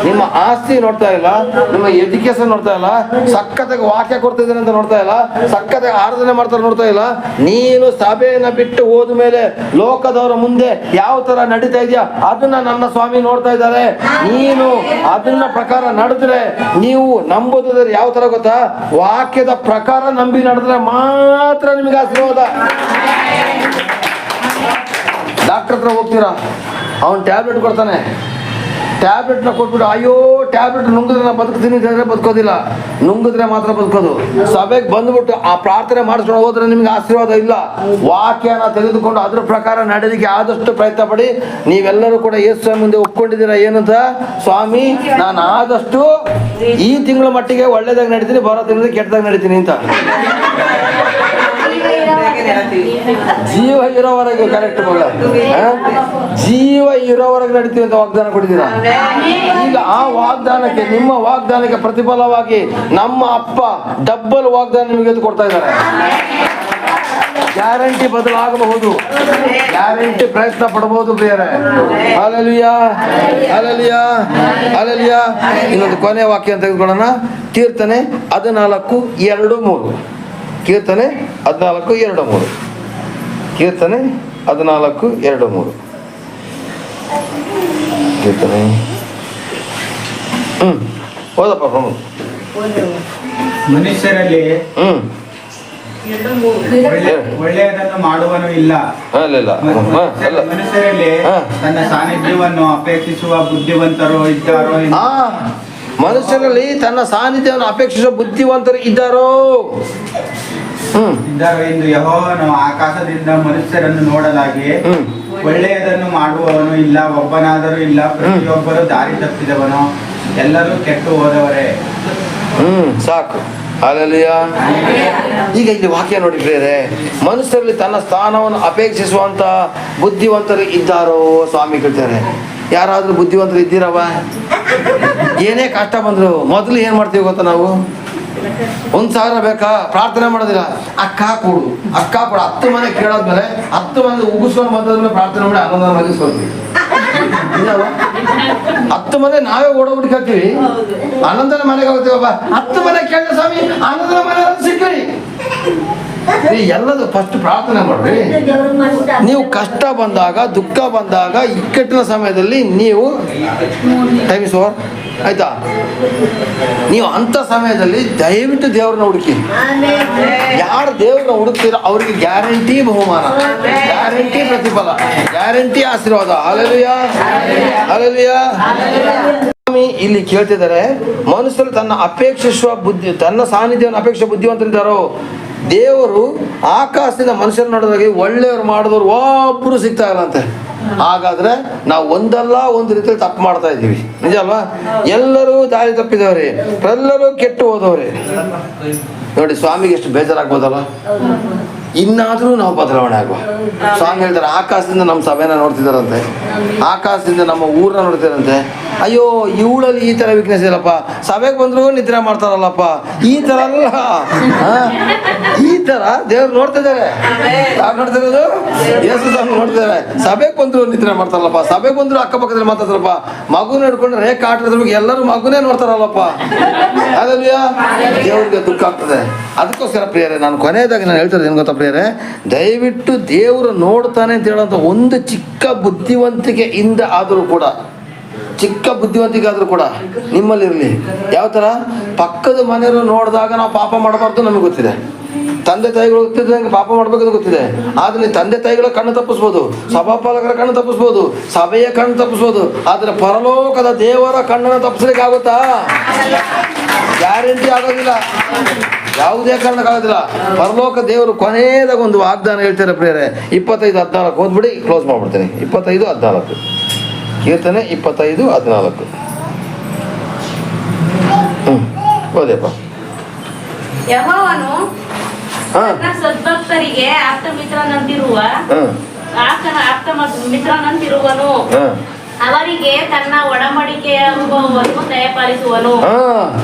ನಿಮ್ಮ ಆಸ್ತಿ ನೋಡ್ತಾ ಇಲ್ಲ, ನಿಮ್ಮ ಎಜುಕೇಶನ್ ನೋಡ್ತಾ ಇಲ್ಲ, ಸಕ್ಕತ್ತಾಗಿ ವಾಕ್ಯ ಕೊಡ್ತಿದ್ದೇನೆ ಅಂತ ನೋಡ್ತಾ ಇಲ್ಲ, ಸಕ್ಕತ್ತಾಗಿ ಆರಾಧನೆ ಮಾಡ್ತಾರೆ ನೋಡ್ತಾ ಇಲ್ಲ. ನೀನು ಸಭೆಯನ್ನ ಬಿಟ್ಟು ಹೋದ ಮೇಲೆ ಲೋಕದವರ ಮುಂದೆ ಯಾವ ತರ ನಡೀತಾ ಇದೆಯಾ ಅದನ್ನ ನನ್ನ ಸ್ವಾಮಿ ನೋಡ್ತಾ ಇದ್ದಾರೆ. ನೀನು ಅದನ್ನ ಪ್ರಕಾರ ನಡೆದ್ರೆ, ನೀವು ನಂಬೋದಾದ್ರೆ ಯಾವ ತರ ಗೊತ್ತಾ? ವಾಕ್ಯದ ಪ್ರಕಾರ ನಂಬಿ ನಡೆದ್ರೆ ಮಾತ್ರ ನಿಮಗೆ ಆಶೀರ್ವಾದ. ಡಾಕ್ಟರ್ ಹತ್ರ ಹೋಗ್ತೀರಾ, ಅವನು ಟ್ಯಾಬ್ಲೆಟ್ ಕೊಡ್ತಾನೆ, ಟ್ಯಾಬ್ಲೆಟ್ನ ಕೊಟ್ಬಿಟ್ಟು ಅಯ್ಯೋ ಟ್ಯಾಬ್ಲೆಟ್ ನುಂಗಿದ್ರೆ ನಾನು ಬದುಕ್ತೀನಿ ಅಂತಂದ್ರೆ ಬದುಕೋದಿಲ್ಲ, ನುಂಗಿದ್ರೆ ಮಾತ್ರ ಬದುಕೋದು. ಸಭೆಗೆ ಬಂದ್ಬಿಟ್ಟು ಆ ಪ್ರಾರ್ಥನೆ ಮಾಡಿಸ್ಕೊಂಡು ಹೋದ್ರೆ ನಿಮ್ಗೆ ಆಶೀರ್ವಾದ ಇಲ್ಲ. ವಾಕ್ಯನ ತೆಗೆದುಕೊಂಡು ಅದ್ರ ಪ್ರಕಾರ ನಡೆದಿಕ್ಕೆ ಆದಷ್ಟು ಪ್ರಯತ್ನ ಪಡಿ. ನೀವೆಲ್ಲರೂ ಕೂಡ ಯೇಸು ಮುಂದೆ ಒಪ್ಕೊಂಡಿದ್ದೀರಾ ಏನಂತ? ಸ್ವಾಮಿ, ನಾನು ಆದಷ್ಟು ಈ ತಿಂಗಳ ಮಟ್ಟಿಗೆ ಒಳ್ಳೇದಾಗಿ ನಡೀತೀನಿ, ಬರೋ ತಿಂಗಳಿಗೆ ಕೆಟ್ಟದಾಗ ನಡೀತೀನಿ ಅಂತ. ಜೀವ ಇರೋವರೆಗೆ ಕರೆಕ್ಟ್ ಮಗಳ, ಜೀವ ಇರೋವರೆಗೆ ನಡೀತೀವಿ ಅಂತ ವಾಗ್ದಾನ ಕೊಟ್ಟಿದ್ದೀರಾ. ಈಗ ಆ ವಾಗ್ದಾನಕ್ಕೆ, ನಿಮ್ಮ ವಾಗ್ದಾನಕ್ಕೆ ಪ್ರತಿಫಲವಾಗಿ ನಮ್ಮ ಅಪ್ಪ ಡಬ್ಬಲ್ ವಾಗ್ದಾನ ನಿಮಗೆ ಕೊಡ್ತಾ ಇದ್ದಾರೆ. ಗ್ಯಾರಂಟಿ ಬದಲಾಗಬಹುದು, ಗ್ಯಾರಂಟಿ ಪ್ರಯತ್ನ ಪಡಬಹುದು ಪ್ರಿಯರೇ. Hallelujah, hallelujah, hallelujah. ಇನ್ನೊಂದು ಕೊನೆ ವಾಕ್ಯ ತೆಗೆದುಕೊಳ್ಳೋಣ. ಕೀರ್ತನೆ 14:2-3. ಕೀರ್ತನೆ 14:2-3. ಕೀರ್ತನೆ 14:2-3. ಕೀರ್ತನೆ ಓದಪ್ಪ. ಮನುಷ್ಯರಲ್ಲಿ ಒಳ್ಳೆಯದನ್ನು ಮಾಡುವನು ಇಲ್ಲ. ಮನುಷ್ಯರಲ್ಲಿ ತನ್ನ ಸಾನ್ನಿಧ್ಯವನ್ನು ಅಪೇಕ್ಷಿಸುವ ಬುದ್ಧಿವಂತರು ಇದ್ದಾರೋ? ಮನುಷ್ಯರಲ್ಲಿ ತನ್ನ ಸಾನ್ನಿಧ್ಯವನ್ನು ಅಪೇಕ್ಷಿಸುವ ಬುದ್ಧಿವಂತರು ಇದ್ದಾರೋ ಎಂದು ಯೆಹೋವನು ಆಕಾಶದಿಂದ ಮನುಷ್ಯರನ್ನು ನೋಡಲಾಗಿ ಒಳ್ಳೆಯದನ್ನು ಮಾಡುವವನು ಇಲ್ಲ, ಒಬ್ಬನಾದರೂ ಇಲ್ಲ. ಪ್ರತಿಯೊಬ್ಬರು ದಾರಿ ತಪ್ಪಿದವನು, ಎಲ್ಲರೂ ಕೆಟ್ಟು ಹೋದವರೇ. ಸಾಕು. ಹಾಲೆಲೂಯ. ಈಗ ಇಲ್ಲಿ ವಾಕ್ಯ ನೋಡಿ ಪ್ರಿಯರೇ, ಮನುಷ್ಯರಲ್ಲಿ ತನ್ನ ಸ್ಥಾನವನ್ನು ಅಪೇಕ್ಷಿಸುವಂತ ಬುದ್ಧಿವಂತರು ಇದ್ದಾರೋ ಸ್ವಾಮಿ ಕೇಳ್ತಾರೆ. ಯಾರಾದ್ರೂ ಬುದ್ಧಿವಂತರು ಇದ್ದೀರವ? ಏನೇ ಕಷ್ಟ ಬಂದ್ರು ಮೊದಲು ಏನ್ ಮಾಡ್ತೀವಿ ಗೊತ್ತಾ ನಾವು? 1,000 ಬೇಕಾ? ಪ್ರಾರ್ಥನೆ ಮಾಡೋದಿಲ್ಲ. ಅಕ್ಕ ಕೊಡು 10 ಮನೆ ಕೇಳಾದ್ಮೇಲೆ 10 ಮನೆ ಉಗಿಸ್ಕೊಂಡು ಬಂದಾದ್ಮೇಲೆ ಪ್ರಾರ್ಥನೆ ಮಾಡಿ 11 ಮನೆ ಇಸ್ಕೊಳ್ತೀವಿ. 10 ಮನೆ ನಾವೇ ಓಡೋಗ್ಬಿಡ್ತೀವಿ. 11 ಮನೆಗೆ ಹೋಗ್ತೀವಪ್ಪ. 10 ಮನೆ ಕೇಳಿದ ಸ್ವಾಮಿ 11 ಮನೆ ಸಿಕ್ಕ್ರಿ. ಎಲ್ಲದು ಫಸ್ಟ್ ಪ್ರಾರ್ಥನೆ ಮಾಡ್ರಿ. ನೀವು ಕಷ್ಟ ಬಂದಾಗ, ದುಃಖ ಬಂದಾಗ, ಇಕ್ಕಟ್ಟಿನ ಸಮಯದಲ್ಲಿ ನೀವು ಟೈಮ್ ಇಸ್ ಓವರ್ ಆಯ್ತಾ, ನೀವು ಅಂತ ಸಮಯದಲ್ಲಿ ದಯವಿಟ್ಟು ದೇವ್ರನ್ನ ಹುಡುಕಿ. ಯಾರು ದೇವ್ರನ್ನ ಹುಡುಕ್ತೀರೋ ಅವ್ರಿಗೆ ಗ್ಯಾರಂಟಿ ಬಹುಮಾನ, ಗ್ಯಾರಂಟಿ ಪ್ರತಿಫಲ, ಗ್ಯಾರಂಟಿ ಆಶೀರ್ವಾದ. Hallelujah, hallelujah. ಇಲ್ಲಿ ಕೇಳ್ತಿದ್ದಾರೆ, ಮನುಷ್ಯರು ತನ್ನ ಅಪೇಕ್ಷಿಸುವ ಬುದ್ಧಿ, ತನ್ನ ಸಾನ್ನಿಧ್ಯವನ್ನು ಅಪೇಕ್ಷಿಸುವ ಬುದ್ಧಿವಂತರಿದ್ದಾರೋ. ದೇವರು ಆಕಾಶದಿಂದ ಮನುಷ್ಯರು ನೋಡಿದಾಗ ಒಳ್ಳೆಯವ್ರು ಮಾಡಿದವ್ರು ಒಬ್ಬರು ಸಿಗ್ತಾ ಇಲ್ಲ ಅಂತೆ. ಹಾಗಾದ್ರೆ ನಾವು ಒಂದಲ್ಲ ಒಂದು ರೀತಿಯಲ್ಲಿ ತಪ್ಪು ಮಾಡ್ತಾ ಇದ್ದೀವಿ, ನಿಜ ಅಲ್ವಾ? ಎಲ್ಲರೂ ದಾರಿ ತಪ್ಪಿದವ್ರೆ, ಎಲ್ಲರೂ ಕೆಟ್ಟು ಹೋದವ್ರೆ. ನೋಡಿ, ಸ್ವಾಮಿಗೆ ಎಷ್ಟು ಬೇಜಾರಾಗ್ಬೋದಲ್ಲ. ಇನ್ನಾದ್ರೂ ನಾವು ಬದಲಾವಣೆ ಆಗುವ. ಸ್ವಾಮಿ ಹೇಳ್ತಾರೆ, ಆಕಾಶದಿಂದ ನಮ್ಮ ಸಭೆನ ನೋಡ್ತಿದಾರಂತೆ, ಆಕಾಶದಿಂದ ನಮ್ಮ ಊರನ್ನ ನೋಡ್ತಿದಾರಂತೆ. ಅಯ್ಯೋ, ಇವಳಲ್ಲಿ ಈ ತರ ವೀಕ್ನೆಸ್ ಇಲ್ಲಪ್ಪ, ಸಭೆಗೆ ಬಂದ್ರು ನಿದ್ರೆ ಮಾಡ್ತಾರಲ್ಲಪ್ಪ, ಈ ತರ ಅಲ್ಲ, ಈ ತರ ದೇವ್ರು ನೋಡ್ತಿದ್ದಾರೆ. ಯಾರು ನೋಡ್ತಿರೋದು? ಯೇಸು ಸ್ವಾಮಿ ನೋಡ್ತಿದ್ದಾರೆ. ಸಭೆಗೆ ಬಂದ್ರು ನಿದ್ರೆ ಮಾಡ್ತಾರಲ್ಲಪ್ಪ, ಸಭೆಗೆ ಬಂದ್ರು ಅಕ್ಕಪಕ್ಕದಲ್ಲಿ ಮಾತಾಡ್ತಾರಪ್ಪ, ಮಗು ನಡ್ಕೊಂಡು ರೇಖೆ ಆಟದ ಎಲ್ಲರೂ ಮಗುನೇ ನೋಡ್ತಾರಲ್ಲಪ್ಪ. ಅದಲ್ವ ದೇವ್ರಿಗೆ ದುಃಖ ಆಗ್ತದೆ. ಅದಕ್ಕೋಸ್ಕರ ಪ್ರಿಯರೇ, ನಾನು ಕೊನೆಯದಾಗಿ ನಾನು ಹೇಳ್ತಾರೆ ಏನು ಗೊತ್ತಾ ಪ್ರಿಯರೇ, ದಯವಿಟ್ಟು ದೇವರು ನೋಡ್ತಾನೆ ಅಂತ ಹೇಳೋಂಥ ಒಂದು ಚಿಕ್ಕ ಬುದ್ಧಿವಂತಿಕೆಯಿಂದ ಆದರೂ ಕೂಡ, ಚಿಕ್ಕ ಬುದ್ಧಿವಂತಿಕೆ ಆದರೂ ಕೂಡ ನಿಮ್ಮಲ್ಲಿರಲಿ. ಯಾವ ಥರ? ಪಕ್ಕದ ಮನೆಯವರು ನೋಡಿದಾಗ ನಾವು ಪಾಪ ಮಾಡಬಾರ್ದು ನಮಗೆ ಗೊತ್ತಿದೆ, ತಂದೆ ತಾಯಿಗಳು ಗೊತ್ತಿದ್ದಂಗೆ ಪಾಪ ಮಾಡ್ಬೇಕಂತ ಗೊತ್ತಿದೆ. ಆದ್ರೆ ತಂದೆ ತಾಯಿಗಳ ಕಣ್ಣು ತಪ್ಪಿಸ್ಬೋದು, ಸಭಾಪಾಲಕರ ಕಣ್ಣು ತಪ್ಪಿಸ್ಬೋದು, ಸಭೆಯ ಕಣ್ಣು ತಪ್ಪಿಸ್ಬೋದು, ಆದ್ರೆ ಪರಲೋಕದ ದೇವರ ಕಣ್ಣನ್ನು ತಪ್ಪಿಸ್ಲಿಕ್ಕೆ ಆಗುತ್ತಾ? ಗ್ಯಾರಂಟಿ ಆಗೋದಿಲ್ಲ, ಯಾವುದೇ ಕಾರಣಕ್ಕಾಗೋದಿಲ್ಲ. ಪರಲೋಕ ದೇವರು ಕೊನೆಯದಾಗ ಒಂದು ವಾಗ್ದಾನ ಹೇಳ್ತಾರೆ ಪ್ರಿಯರೇ, 25:14 ಓದ್ಬಿಡಿ, ಕ್ಲೋಸ್ ಮಾಡ್ಬಿಡ್ತೀನಿ. 25:14 ಕೀರ್ತನೆ 25:14. ಓದಪ್ಪ. ಯೆಹೋವನು ತನ್ನ ಸದ್ಭಕ್ತರಿಗೆ ಆಪ್ತಮಿತ್ರನಂತಿರುವನು. ಅವರಿಗೆ ತನ್ನ ಒಡಂಬಡಿಕೆಯ ಅನುಭವವನ್ನು ದಯಪಾಲಿಸುವನು.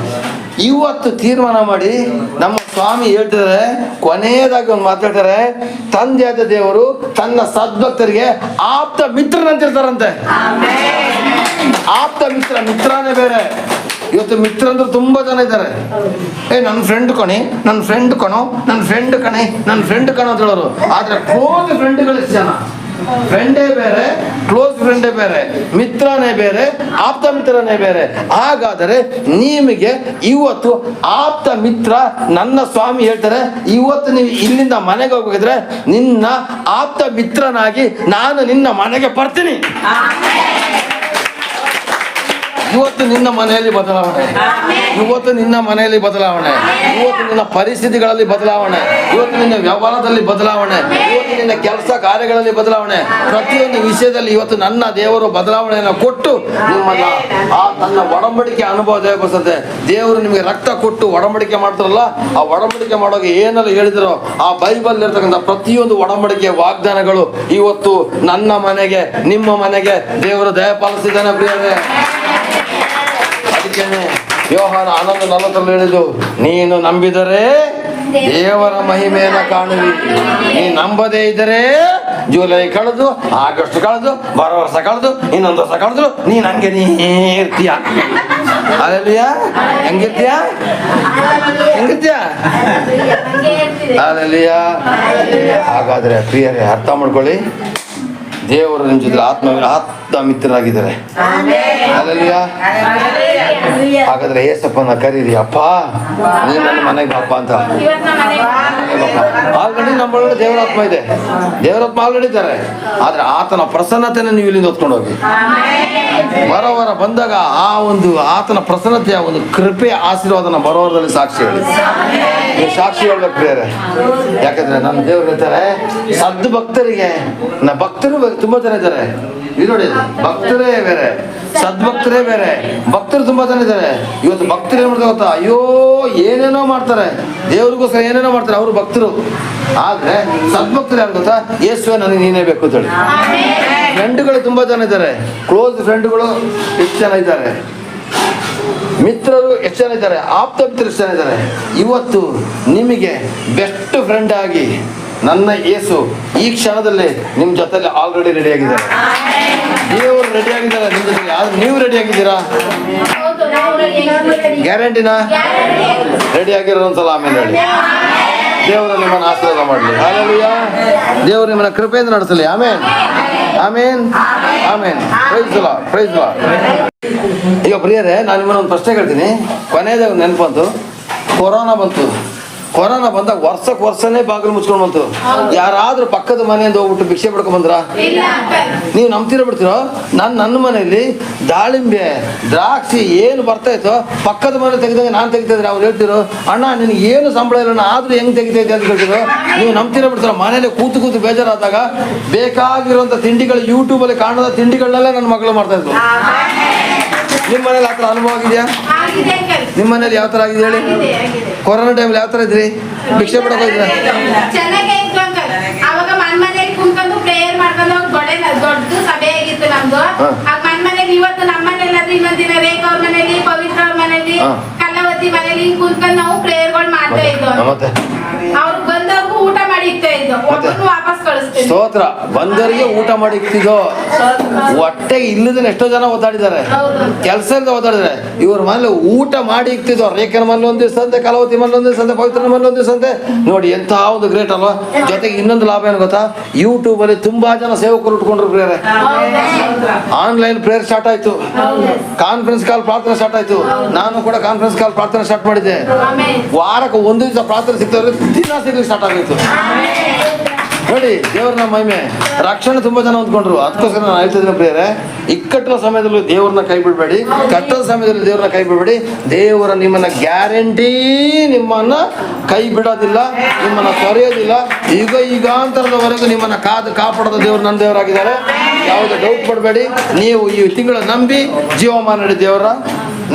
ಇವತ್ತು ತೀರ್ಮಾನ ಮಾಡಿ ನಮ್ಮ ಸ್ವಾಮಿ ಹೇಳ್ತಿದ್ದಾರೆ, ಕೊನೆಯದಾಗಿ ಒಂದು ಮಾತಾಡ್ತಾರೆ, ತಂದೆಯಾದ ದೇವರು ತನ್ನ ಸದ್ಭಕ್ತರಿಗೆ ಆಪ್ತ ಮಿತ್ರನಂತಿರ್ತಾರಂತೆ. ಆಪ್ತ ಮಿತ್ರ, ಮಿತ್ರನೇ ಬೇರೆ. ಇವತ್ತು ಮಿತ್ರ ಅಂದ್ರೆ ತುಂಬಾ ಜನ ಇದ್ದಾರೆ. ನನ್ನ ಫ್ರೆಂಡ್ ಕಣಿ, ನನ್ನ ಫ್ರೆಂಡ್ ಕಣೋ, ನನ್ನ ಫ್ರೆಂಡ್ ಕಣೆ, ನನ್ನ ಫ್ರೆಂಡ್ ಕಣೋ ಅಂತ ಹೇಳೋರು. ಆದ್ರೆ ಕ್ಲೋಸ್ ಫ್ರೆಂಡ್ಗಳು ಎಷ್ಟು ಜನ? ಫ್ರೆಂಡೇ ಬೇರೆ, ಕ್ಲೋಸ್ ಫ್ರೆಂಡೇ ಬೇರೆ, ಮಿತ್ರನೇ ಬೇರೆ, ಆಪ್ತ ಮಿತ್ರನೇ ಬೇರೆ. ಹಾಗಾದರೆ ನಿಮಗೆ ಇವತ್ತು ಆಪ್ತ ಮಿತ್ರ ನನ್ನ ಸ್ವಾಮಿ ಹೇಳ್ತಾರೆ, ಇವತ್ತು ನೀವು ಇಲ್ಲಿಂದ ಮನೆಗೆ ಹೋಗ್ಬೇಕಿದ್ರೆ ನಿನ್ನ ಆಪ್ತ ಮಿತ್ರನಾಗಿ ನಾನು ನಿನ್ನ ಮನೆಗೆ ಬರ್ತೀನಿ. ಇವತ್ತು ನಿನ್ನ ಮನೆಯಲ್ಲಿ ಬದಲಾವಣೆ, ಇವತ್ತು ನಿನ್ನ ಮನೆಯಲ್ಲಿ ಬದಲಾವಣೆ, ಇವತ್ತು ನಿನ್ನ ಪರಿಸ್ಥಿತಿಗಳಲ್ಲಿ ಬದಲಾವಣೆ, ಇವತ್ತು ನಿನ್ನ ವ್ಯವಹಾರದಲ್ಲಿ ಬದಲಾವಣೆ, ಇವತ್ತು ನಿನ್ನ ಕೆಲಸ ಕಾರ್ಯಗಳಲ್ಲಿ ಬದಲಾವಣೆ, ಪ್ರತಿಯೊಂದು ವಿಷಯದಲ್ಲಿ ಇವತ್ತು ನನ್ನ ದೇವರು ಬದಲಾವಣೆಯನ್ನು ಕೊಟ್ಟು ನಿಮ್ಮನ್ನ ಆ ತನ್ನ ಒಡಂಬಡಿಕೆ ಅನುಭವ ದೇವಸ್ಥೆ. ದೇವರು ನಿಮಗೆ ರಕ್ತ ಕೊಟ್ಟು ಒಡಂಬಡಿಕೆ ಮಾಡ್ತಾರಲ್ಲ, ಆ ಒಡಂಬಡಿಕೆ ಮಾಡೋಕೆ ಏನೆಲ್ಲ ಹೇಳಿದ್ರು ಆ ಬೈಬಲ್ ಇರ್ತಕ್ಕಂಥ ಪ್ರತಿಯೊಂದು ಒಡಂಬಡಿಕೆ ವಾಗ್ದಾನಗಳು ಇವತ್ತು ನನ್ನ ಮನೆಗೆ, ನಿಮ್ಮ ಮನೆಗೆ ದೇವರು ದಯಪಾಲಿಸಿದ್ದಾನೆ ಪ್ರಿಯರೇ. ಅದಕ್ಕೆ ಯೋಹಾನ 11:40 ಹೇಳಿದ್ದು, ನೀನು ನಂಬಿದರೆ ದೇವರ ಮಹಿಮೆಯನ್ನು ಕಾಣುವಿ, ನೀ ನಂಬದೇ ಇದ್ದರೆ ಜುಲೈ ಕಳೆದು, ಆಗಸ್ಟ್ ಕಳೆದು, ಬರೋ ವರ್ಷ ಕಳೆದು, ಇನ್ನೊಂದು ವರ್ಷ ಕಳೆದ್ರು ನೀನ್ ಹಂಗೆ ನೀ ಇರ್ತೀಯ. ಅಲ್ಲಲ್ಲಿಯ ಹೆಂಗಿರ್ತೀಯ? ಹೆಂಗಿರ್ತೀಯ? ಅಲ್ಲಲ್ಲಿಯ. ಹಾಗಾದ್ರೆ ಪ್ರಿಯರೇ, ಅರ್ಥ ಮಾಡ್ಕೊಳ್ಳಿ, ದೇವರು ನಿಮ್ಮ ಜೊತೆ ಆತ್ಮ ಮಿತ್ರರಾಗಿದ್ದಾರೆ. ಅಲ್ಲಲ್ಲಿಯ. ಹಾಗಾದ್ರೆ ಏಸಪ್ಪನ ಕರೀರಿ, ಅಪ್ಪ ನೀನು ನನ್ನ ಮನೆಗೆ ಬಾಪ್ಪ ಅಂತ. ಆಲ್ರೆಡಿ ನಮ್ಮೊಳಗಡೆ ದೇವರಾತ್ಮ ಇದೆ, ದೇವರಾತ್ಮ ಆಲ್ರೆಡಿ ಇದ್ದಾರೆ. ಆದ್ರೆ ಆತನ ಪ್ರಸನ್ನತೆಯನ್ನು ನೀವು ಇಲ್ಲಿಂದ ಹೊತ್ಕೊಂಡು ಹೋಗಿ. ಬರೋವರ ಬಂದಾಗ ಆ ಒಂದು ಆತನ ಪ್ರಸನ್ನತೆಯ ಒಂದು ಕೃಪೆಯ ಆಶೀರ್ವಾದನ ಬರೋವರದಲ್ಲಿ ಸಾಕ್ಷಿ ಹೇಳಿ. ನೀವು ಸಾಕ್ಷಿ ಹೇಳ್ಬೇಕು ಪ್ರಿಯರೇ. ಯಾಕಂದ್ರೆ ನಮ್ಮ ದೇವರು ಹೇಳ್ತಾರೆ, ಸದ್ದು ಭಕ್ತರಿಗೆ, ಭಕ್ತರು ತುಂಬಾ ಜನ ಇದ್ದಾರೆ, ಇದು ನೋಡಿ, ಭಕ್ತರೇ ಬೇರೆ, ಸದ್ಭಕ್ತರೇ ಬೇರೆ. ಭಕ್ತರು ತುಂಬಾ ಜನ ಇದ್ದಾರೆ. ಇವತ್ತು ಭಕ್ತರು ಏನ್ ಮಾಡ್ತಾರೆ ಗೊತ್ತಾ? ಅಯ್ಯೋ ಏನೇನೋ ಮಾಡ್ತಾರೆ, ದೇವ್ರಿಗೋಸ್ಕರ ಏನೇನೋ ಮಾಡ್ತಾರೆ, ಅವರು ಭಕ್ತರು. ಆದ್ರೆ ಸದ್ಭಕ್ತರು ಯಾರು ಗೊತ್ತಾ? ಯೇಸುವೆ ನನಗೆ ನೀನೇ ಬೇಕು ಅಂತ ಹೇಳಿ. ಫ್ರೆಂಡ್ಗಳು ತುಂಬಾ ಜನ ಇದ್ದಾರೆ, ಕ್ಲೋಸ್ ಫ್ರೆಂಡ್ಗಳು ಎಷ್ಟು ಜನ ಇದ್ದಾರೆ, ಮಿತ್ರರು ಎಷ್ಟು ಜನ ಇದ್ದಾರೆ, ಆಪ್ತ ಮಿತ್ರರು ಎಷ್ಟು ಜನ ಇದ್ದಾರೆ. ಇವತ್ತು ನಿಮಗೆ ಬೆಸ್ಟ್ ಫ್ರೆಂಡ್ ಆಗಿ ನನ್ನ ಯೇಸು ಈ ಕ್ಷಣದಲ್ಲಿ ನಿಮ್ಮ ಜೊತೆಲಿ ಆಲ್ರೆಡಿ ರೆಡಿ ಆಗಿದ್ದಾರೆ. ದೇವರು ರೆಡಿ ಆಗಿದ್ದಾರೆ ನಿಮ್ಮ ಜೊತೆಗೆ. ಆದ್ರೆ ನೀವು ರೆಡಿ ಆಗಿದ್ದೀರಾ? ಗ್ಯಾರಂಟಿನಾ? ರೆಡಿ ಆಗಿರೋ ಒಂದ್ಸಲ ಆಮೇಲೆ ಹೇಳಿ. ದೇವರು ನಿಮ್ಮನ್ನು ಆಶೀರ್ವಾದ ಮಾಡಲಿ. ಹಲ್ಲೆಲೂಯಾ. ದೇವರು ನಿಮ್ಮನ್ನ ಕೃಪೆಯಿಂದ ನಡೆಸಲಿ. Amen, amen, amen. Praise lord, praise lord. ಈಗ ಪ್ರಿಯರೇ, ನಾನು ನಿಮ್ಮನ್ನ ಒಂದು ಪ್ರಶ್ನೆ ಕೇಳ್ತೀನಿ. ಕೊನೆಯದೇ ಒಂದು ನೆನಪು ಬಂತು. ಕೊರೋನಾ ಬಂತು. ಕೊರೋನಾ ಬಂದಾಗ ವರ್ಷನೇ ಬಾಗಿಲು ಮುಚ್ಕೊಂಡು ಬಂತು. ಯಾರಾದ್ರೂ ಪಕ್ಕದ ಮನೆಯಿಂದ ಹೋಗ್ಬಿಟ್ಟು ಭಿಕ್ಷೆ ಪಡ್ಕೊಂಡ್ ಬಂದ್ರ? ನೀವು ನಂಬ್ತಿರೋ ಬಿಡ್ತಿರೋ? ನನ್ನ ಮನೆಯಲ್ಲಿ ದಾಳಿಂಬೆ, ದ್ರಾಕ್ಷಿ ಏನು ಬರ್ತಾ ಇತ್ತೋ ಪಕ್ಕದ ಮನೆ ತೆಗೆದಾಗ ನಾನು ತೆಗಿತಾ ಇದ್ರೆ ಅವ್ರು ಹೇಳ್ತಿರೋ, ಅಣ್ಣ ನಿನಗೆ ಏನು ಸಂಬಳ ಇಲ್ಲ ಆದ್ರೂ ಹೆಂಗ್ ತೆಗಿತಾ ಇದ್ದೆ ಅಂತ ಹೇಳ್ತಿರೋ. ನೀವು ನಂಬ್ತಿರೋ ಬಿಡ್ತಿರೋ? ಮನೇಲಿ ಕೂತು ಬೇಜಾರಾದಾಗ ಬೇಕಾಗಿರುವಂತ ತಿಂಡಿಗಳು, ಯೂಟ್ಯೂಬಲ್ಲಿ ಕಾಣದ ತಿಂಡಿಗಳನ್ನೆಲ್ಲ ನನ್ನ ಮಗಳು ಮಾಡ್ತಾ ಇದ್ರು. ನಿಮ್ಮ ಮನೇಲಿ ಆ ಥರ ಅನುಭವ ಆಗಿದೆಯಾ? ನಿಮ್ಮ ಮನೇಲಿ ಯಾವ ಥರ ಆಗಿದೆ ಹೇಳಿ? ಕೊರೋನಾ ಟೈಮಲ್ಲಿ ಯಾವ ಥರ ಇದ್ರಿ? ಭಿಕ್ಷೆ ಪಡಕ್ ಹೋಗಿದ್ರ? ಚೆನ್ನಾಗೇ ಇತ್ತು ಅಂಕಲ್. ಅವಾಗ ಮನೆಯಲ್ಲಿ ಕುಂತ್ಕೊಂಡು ಪ್ರೇಯರ್ ಮಾಡ್ಕೊಂಡು ದೊಡ್ಡ ಸಭೆ ಆಗಿತ್ತು ನಮ್ದು. ಆಗ ಮನೆಯಲ್ಲಿ ಇವತ್ತು ನಮ್ಮ ಮನೇಲಿ ಆದ್ರೆ ಇನ್ನೊಂದ್ ದಿನ ರೇಖಾ ಅವ್ರ ಮನೇಲಿ, ಪವಿತ್ರ ಅವ್ರ ಮನೇಲಿ, ಕಲಾವತಿ ಮನೇಲಿ ಕುಂತ್ಕೊಂಡು ನಾವು ಪ್ರೇಯರ್ಗಳು ಮಾಡ್ತಾ ಇದ್ವು. ಅವ್ರು ಬಂದವ್ರಿಗೂ ಊಟ ಮಾಡಿ ಇಕ್ತಾ ಇದ್ದು, ಒಬ್ಬರು ವಾಪಸ್ ಕಳಿಸ್ತೀವಿ. ಸ್ತೋತ್ರ. ಬಂದವರಿಗೆ ಊಟ ಮಾಡಿ ಇಕ್ತಿದ್ದೋ. ಹೊಟ್ಟೆಗೆ ಇಲ್ಲದನ್ನ ಎಷ್ಟೋ ಜನ ಓದಾಡಿದ್ದಾರೆ, ಕೆಲಸದಿಂದ ಓದಾಡಿದ್ದಾರೆ. ಇವ್ರ ಮನೇಲಿ ಊಟ ಮಾಡಿ ಇಕ್ತಿದ್ದೋ. ರೇಖನ ಮನೇಲಿ ಒಂದ್ ದಿವಸ ಅಂತೆ, ಕಲಾವತಿ ಮನೇಲಿ ಒಂದ್ ದಿವಸ ಅಂತೆ, ಪವಿತ್ರ ಮನೇಲಿ ಒಂದ್ ದಿವಸ ಅಂತೆ. ನೋಡಿ ಎಂತ ಒಂದು ಗ್ರೇಟ್ ಅಲ್ವಾ? ಜೊತೆಗೆ ಇನ್ನೊಂದು ಲಾಭ ಏನು ಗೊತ್ತಾ? ಯೂಟ್ಯೂಬ್ ಅಲ್ಲಿ ತುಂಬಾ ಜನ ಸೇವಕರು ಉಟ್ಕೊಂಡ್ರು. ಪ್ರೇಯರ್ ಆನ್ಲೈನ್ ಪ್ರೇಯರ್ ಸ್ಟಾರ್ಟ್ ಆಯ್ತು. ಕಾನ್ಫರೆನ್ಸ್ ಕಾಲ್ ಪ್ರಾರ್ಥನೆ ಸ್ಟಾರ್ಟ್ ಆಯ್ತು. ನಾನು ಕೂಡ ಕಾನ್ಫರೆನ್ಸ್ ಕಾಲ್ ಪ್ರಾರ್ಥನೆ ಸ್ಟಾರ್ಟ್ ಮಾಡಿದ್ದೆ. ವಾರಕ್ಕೆ ಒಂದು ದಿವಸ ಪ್ರಾರ್ಥನೆ ಸಿಗ್ತವ್ರೆ, ದಿನ ಸಿಗ್ಲಿಕ್ಕೆ ಸ್ಟಾರ್ಟ್ ಆಗಿತ್ತು. ನೋಡಿ ದೇವ್ರನ್ನ ಮಹಿಮೆ. ರಕ್ಷಣೆ ತುಂಬಾ ಜನ ಹೊಂದ್ಕೊಂಡ್ರು. ಅದಕ್ಕೋಸ್ಕರ ನಾನು ಹೇಳ್ತಿದ್ದೀನಿ ಪ್ರಿಯರೇ, ಇಕ್ಕಟ್ಟಿನ ಸಮಯದಲ್ಲೂ ದೇವ್ರನ್ನ ಕೈ ಬಿಡಬೇಡಿ, ಕಷ್ಟದ ಸಮಯದಲ್ಲಿ ದೇವ್ರನ್ನ ಕೈ ಬಿಡಬೇಡಿ. ದೇವರ ನಿಮ್ಮನ್ನ ಗ್ಯಾರಂಟಿ ನಿಮ್ಮನ್ನ ಕೈ ಬಿಡೋದಿಲ್ಲ, ನಿಮ್ಮನ್ನ ತೊರೆಯೋದಿಲ್ಲ. ಯುಗಾಂತರದವರೆಗೂ ನಿಮ್ಮನ್ನ ಕಾಪಾಡೋದು ದೇವ್ರು ನನ್ನ ದೇವರಾಗಿದ್ದಾರೆ. ಯಾವುದೇ ಡೌಟ್ ಪಡಬೇಡಿ. ನೀವು ಈ ತಿಂಗಳ ನಂಬಿ ಜೀವಮಾನ ನೀಡಿ ದೇವರ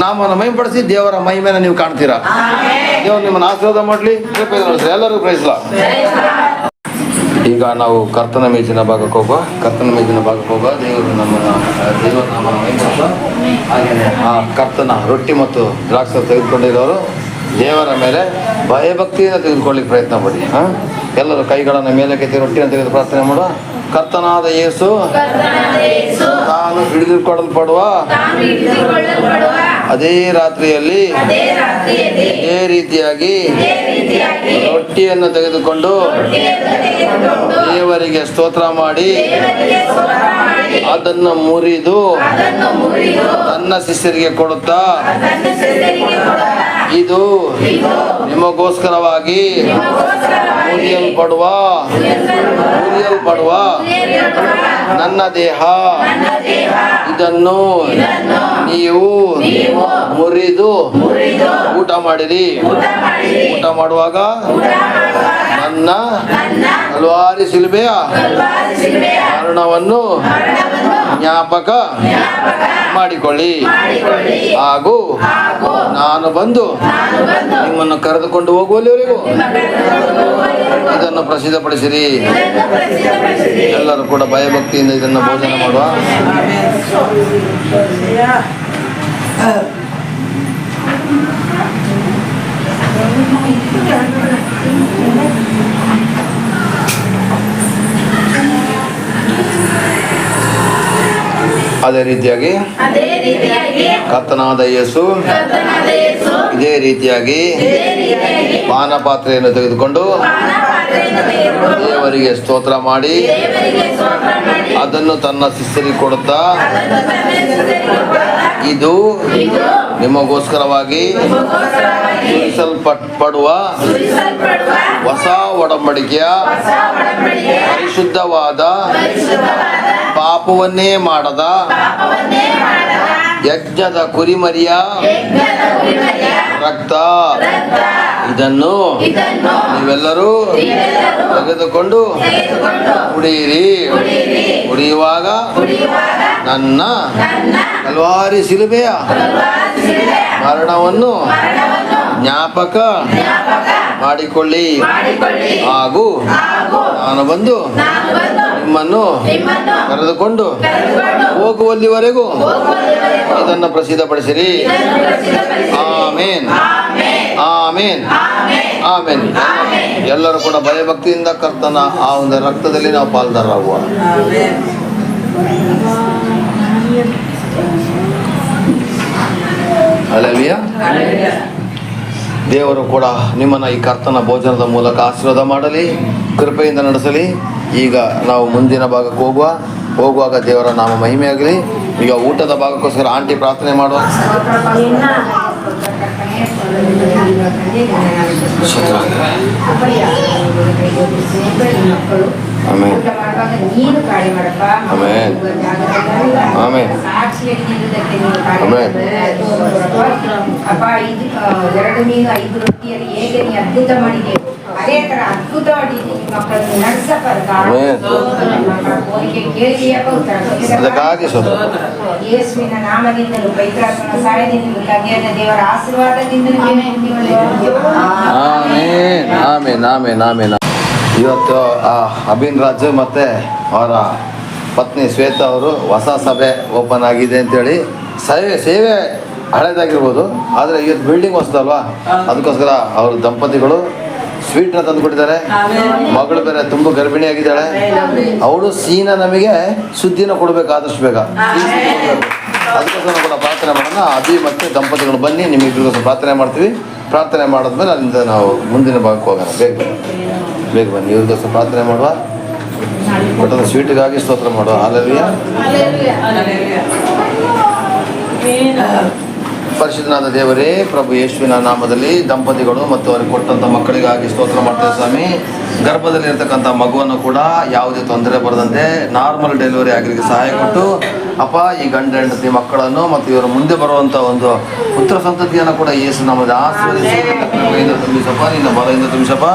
ನಾಮವನ್ನು ಮಹಿಮೆಪಡಿಸಿ ದೇವರ ಮಹಿಮೆನ ನೀವು ಕಾಣ್ತೀರಾ. ದೇವರು ನಿಮ್ಮನ್ನು ಆಶೀರ್ವಾದ ಮಾಡಲಿ, ಕೃಪೆ ನಡೆಸಲಿ. ಎಲ್ಲರಿಗೂ ಪ್ರೈಸ್ ಲಾರ್ಡ್. ಈಗ ನಾವು ಕರ್ತನ ಮೇಜಿನ ಭಾಗಕ್ಕೆ ಹೋಗುವ. ದೇವರು ದೇವರ ನಾಮನ ಮಹಿಮೆಪಡಿಸುವ. ಹಾಗೆಯೇ ಆ ಕರ್ತನ ರೊಟ್ಟಿ ಮತ್ತು ದ್ರಾಕ್ಷಿ ತೆಗೆದುಕೊಂಡಿರೋರು ದೇವರ ಮೇಲೆ ಭಯಭಕ್ತಿಯಿಂದ ತೆಗೆದುಕೊಳ್ಳಿಕ್ಕೆ ಪ್ರಯತ್ನ ಪಡಿ. ಎಲ್ಲರೂ ಕೈಗಳನ್ನು ಮೇಲಕ್ಕೆತ್ತಿ ರೊಟ್ಟಿಯನ್ನು ತೆಗೆದು ಪ್ರಾರ್ಥನೆ ಮಾಡುವ. ಕರ್ತನಾದ ಯೇಸು ತಾನು ಹಿಡಿದುಕೊಳ್ಳಲ್ಪಡುವ ಅದೇ ರಾತ್ರಿಯಲ್ಲಿ ಇದೇ ರೀತಿಯಾಗಿ ರೊಟ್ಟಿಯನ್ನು ತೆಗೆದುಕೊಂಡು ದೇವರಿಗೆ ಸ್ತೋತ್ರ ಮಾಡಿ ಅದನ್ನು ಮುರಿದು ತನ್ನ ಶಿಷ್ಯರಿಗೆ ಕೊಡುತ್ತಾ, ಇದು ನಿಮಗೋಸ್ಕರವಾಗಿ ಮುರಿಯಲ್ಪಡುವ ನನ್ನ ದೇಹ, ಇದನ್ನು ನೀವು ಮುರಿದು ಊಟ ಮಾಡಿರಿ. ಊಟ ಮಾಡುವಾಗ ನನ್ನ ಹಲವಾರು ಶಿಲುಬೆಯ ಮರಣವನ್ನು ಜ್ಞಾಪಕ ಮಾಡಿಕೊಳ್ಳಿ. ಹಾಗೂ ನಾನು ಬಂದು ನಿಮ್ಮನ್ನು ಕರೆದುಕೊಂಡು ಹೋಗುವಲ್ಲಿವರೆಗೂ ಇದನ್ನು ಪ್ರಸಿದ್ಧಪಡಿಸಿರಿ. ಎಲ್ಲರೂ ಕೂಡ ಭಯಭಕ್ತಿಯಿಂದ ಇದನ್ನು ಭೋಜನ ಮಾಡುವ. ಅದೇ ರೀತಿಯಾಗಿ ಕರ್ತನಾದ ಯೇಸು ಇದೇ ರೀತಿಯಾಗಿ ಪಾನಪಾತ್ರೆಯನ್ನು ತೆಗೆದುಕೊಂಡು ದೇವರಿಗೆ ಸ್ತೋತ್ರ ಮಾಡಿ ಅದನ್ನು ತನ್ನ ಶಿಷ್ಯರಿಗೆ ಕೊಡುತ್ತಾ, ಇದು ನಿಮಗೋಸ್ಕರವಾಗಿ ಸುರಿಸಲ್ಪಡುವ ಹೊಸ ಒಡಂಬಡಿಕೆಯ ಪರಿಶುದ್ಧವಾದ ಪಾಪವನ್ನೇ ಮಾಡದ ಯಜ್ಞದ ಕುರಿಮರಿಯ ರಕ್ತ. ಇದನ್ನು ನೀವೆಲ್ಲರೂ ತೆಗೆದುಕೊಂಡು ಕುಡಿಯಿರಿ. ಕುಡಿಯುವಾಗ ನನ್ನ ಕಲ್ವಾರಿ ಶಿಲುಬೆಯ ಮರಣವನ್ನು ಜ್ಞಾಪಕ ಮಾಡಿಕೊಳ್ಳಿ ಹಾಗೂ ನಾನು ಬಂದು ನಿಮ್ಮನ್ನು ಕರೆದುಕೊಂಡು ಹೋಗುವಲ್ಲಿವರೆಗೂ ಇದನ್ನು ಪ್ರಸಿದ್ಧಪಡಿಸಿರಿ. ಆಮೇನ್ ಆಮೇನ್ ಆಮೇನ್. ಎಲ್ಲರೂ ಕೂಡ ಭಯಭಕ್ತಿಯಿಂದ ಕರ್ತನ ಆ ಒಂದು ರಕ್ತದಲ್ಲಿ ನಾವು ಪಾಲ್ದಾರರಾಗುವ. ಹಲ್ಲೆಲೂಯಾ. ದೇವರು ಕೂಡ ನಿಮ್ಮನ್ನು ಈ ಕರ್ತನ ಭೋಜನದ ಮೂಲಕ ಆಶೀರ್ವಾದ ಮಾಡಲಿ, ಕೃಪೆಯಿಂದ ನಡೆಸಲಿ. ಈಗ ನಾವು ಮುಂದಿನ ಭಾಗಕ್ಕೆ ಹೋಗುವಾಗ ದೇವರ ನಾಮ ಮಹಿಮೆಯಾಗಲಿ. ಈಗ ಊಟದ ಭಾಗಕ್ಕೋಸ್ಕರ ಆಂಟಿ ಪ್ರಾರ್ಥನೆ ಮಾಡುವ. ಆಮೇನ್ ಆಮೇನ್ ಆಮೇನ್ ಆಮೇನ್. ಅಪ್ಪ 2 ಮೀನು 5 ರೊಟ್ಟಿಯಲ್ಲಿ ಹೇಗೆ ನೀ ಅದ್ಭುತ ಮಾಡಿದೆ, ಅದೇ ತರ ಅದ್ಭುತವಾಗಿ ಮಕ್ಕಳನ್ನು ನಡೆಸಪ್ಪ. ಕೋರಿಕೆ ಕೇಳಿದೆಯಪ್ಪ, ಯೇಸುವಿನ ನಾಮದಿಂದಲೂ ಪವಿತ್ರಾತ್ಮನ ಸಹಾಯದಿಂದಲೂ ತಂದೆಯಾದ ದೇವರ ಆಶೀರ್ವಾದದಿಂದಲೂ ಆಮೇನ್ ಆಮೇನ್ ಆಮೇನ್ ಆಮೇನ್. ಇವತ್ತು ಅಭಿನ್ ರಾಜ್ ಮತ್ತು ಅವರ ಪತ್ನಿ ಶ್ವೇತಾ ಅವರು ಹೊಸ ಸಭೆ ಓಪನ್ ಆಗಿದೆ ಅಂತೇಳಿ ಸೇವೆ ಹಳೇದಾಗಿರ್ಬೋದು, ಆದರೆ ಇವತ್ತು ಬಿಲ್ಡಿಂಗ್ ಹೊಸದಲ್ವಾ, ಅದಕ್ಕೋಸ್ಕರ ಅವ್ರ ದಂಪತಿಗಳು ಸ್ವೀಟ್ನ ತಂದು ಕೊಟ್ಟಿದ್ದಾರೆ. ಮಗಳು ಬೇರೆ ತುಂಬ ಗರ್ಭಿಣಿಯಾಗಿದ್ದಾಳೆ. ಅವಳು ಸೀನಾ ನಮಗೆ ಸುದ್ದಿನ ಕೊಡಬೇಕು ಆದಷ್ಟು ಬೇಗ. ಅದಕ್ಕೋಸ್ಕರ ಕೂಡ ಪ್ರಾರ್ಥನೆ ಮಾಡೋಣ. ಅಭಿ ಮತ್ತು ದಂಪತಿಗಳು ಬನ್ನಿ, ನಿಮಗಿಗೋಸ್ಕರ ಪ್ರಾರ್ಥನೆ ಮಾಡ್ತೀವಿ. ಪ್ರಾರ್ಥನೆ ಮಾಡಿದ್ಮೇಲೆ ಅಲ್ಲಿಂದ ನಾವು ಮುಂದಿನ ಭಾಗಕ್ಕೆ ಹೋಗೋಣ. ಬೇಗ ಬನ್ನಿ, ಇವ್ರಿಗೋಸ್ಕರ ಪ್ರಾರ್ಥನೆ ಮಾಡುವ. ಕೊಟ್ಟದ ಸ್ವೀಟಿಗಾಗಿ ಸ್ತೋತ್ರ ಮಾಡುವ. ಹಲ್ಲೆಲೂಯಾ. ಪರಿಶುದ್ಧನಾದ ದೇವರೇ, ಪ್ರಭು ಯೇಸುವಿನ ನಾಮದಲ್ಲಿ ದಂಪತಿಗಳು ಮತ್ತು ಅವರಿಗೆ ಕೊಟ್ಟಂಥ ಮಕ್ಕಳಿಗಾಗಿ ಸ್ತೋತ್ರ ಮಾಡ್ತೇವೆ ಸ್ವಾಮಿ. ಗರ್ಭದಲ್ಲಿ ಇರ್ತಕ್ಕಂಥ ಮಗುವನ್ನು ಕೂಡ ಯಾವುದೇ ತೊಂದರೆ ಬರದಂತೆ ನಾರ್ಮಲ್ ಡೆಲಿವರಿ ಆಗಲಿಕ್ಕೆ ಸಹಾಯ ಕೊಟ್ಟು ಅಪ್ಪ, ಈ ಗಂಡ ಹೆಂಡತಿ ಮಕ್ಕಳನ್ನು ಮತ್ತು ಇವರ ಮುಂದೆ ಬರುವಂಥ ಒಂದು ಪುತ್ರ ಸಂತತಿಯನ್ನು ಕೂಡ ಯೇಸು ನಾಮದ ಆಶೀರ್ವದಿಸಿ ತುಂಬಿಸಪ್ಪ, ನಿನ್ನ ಬಲದಿಂದ ತುಂಬಿಸಪ್ಪ.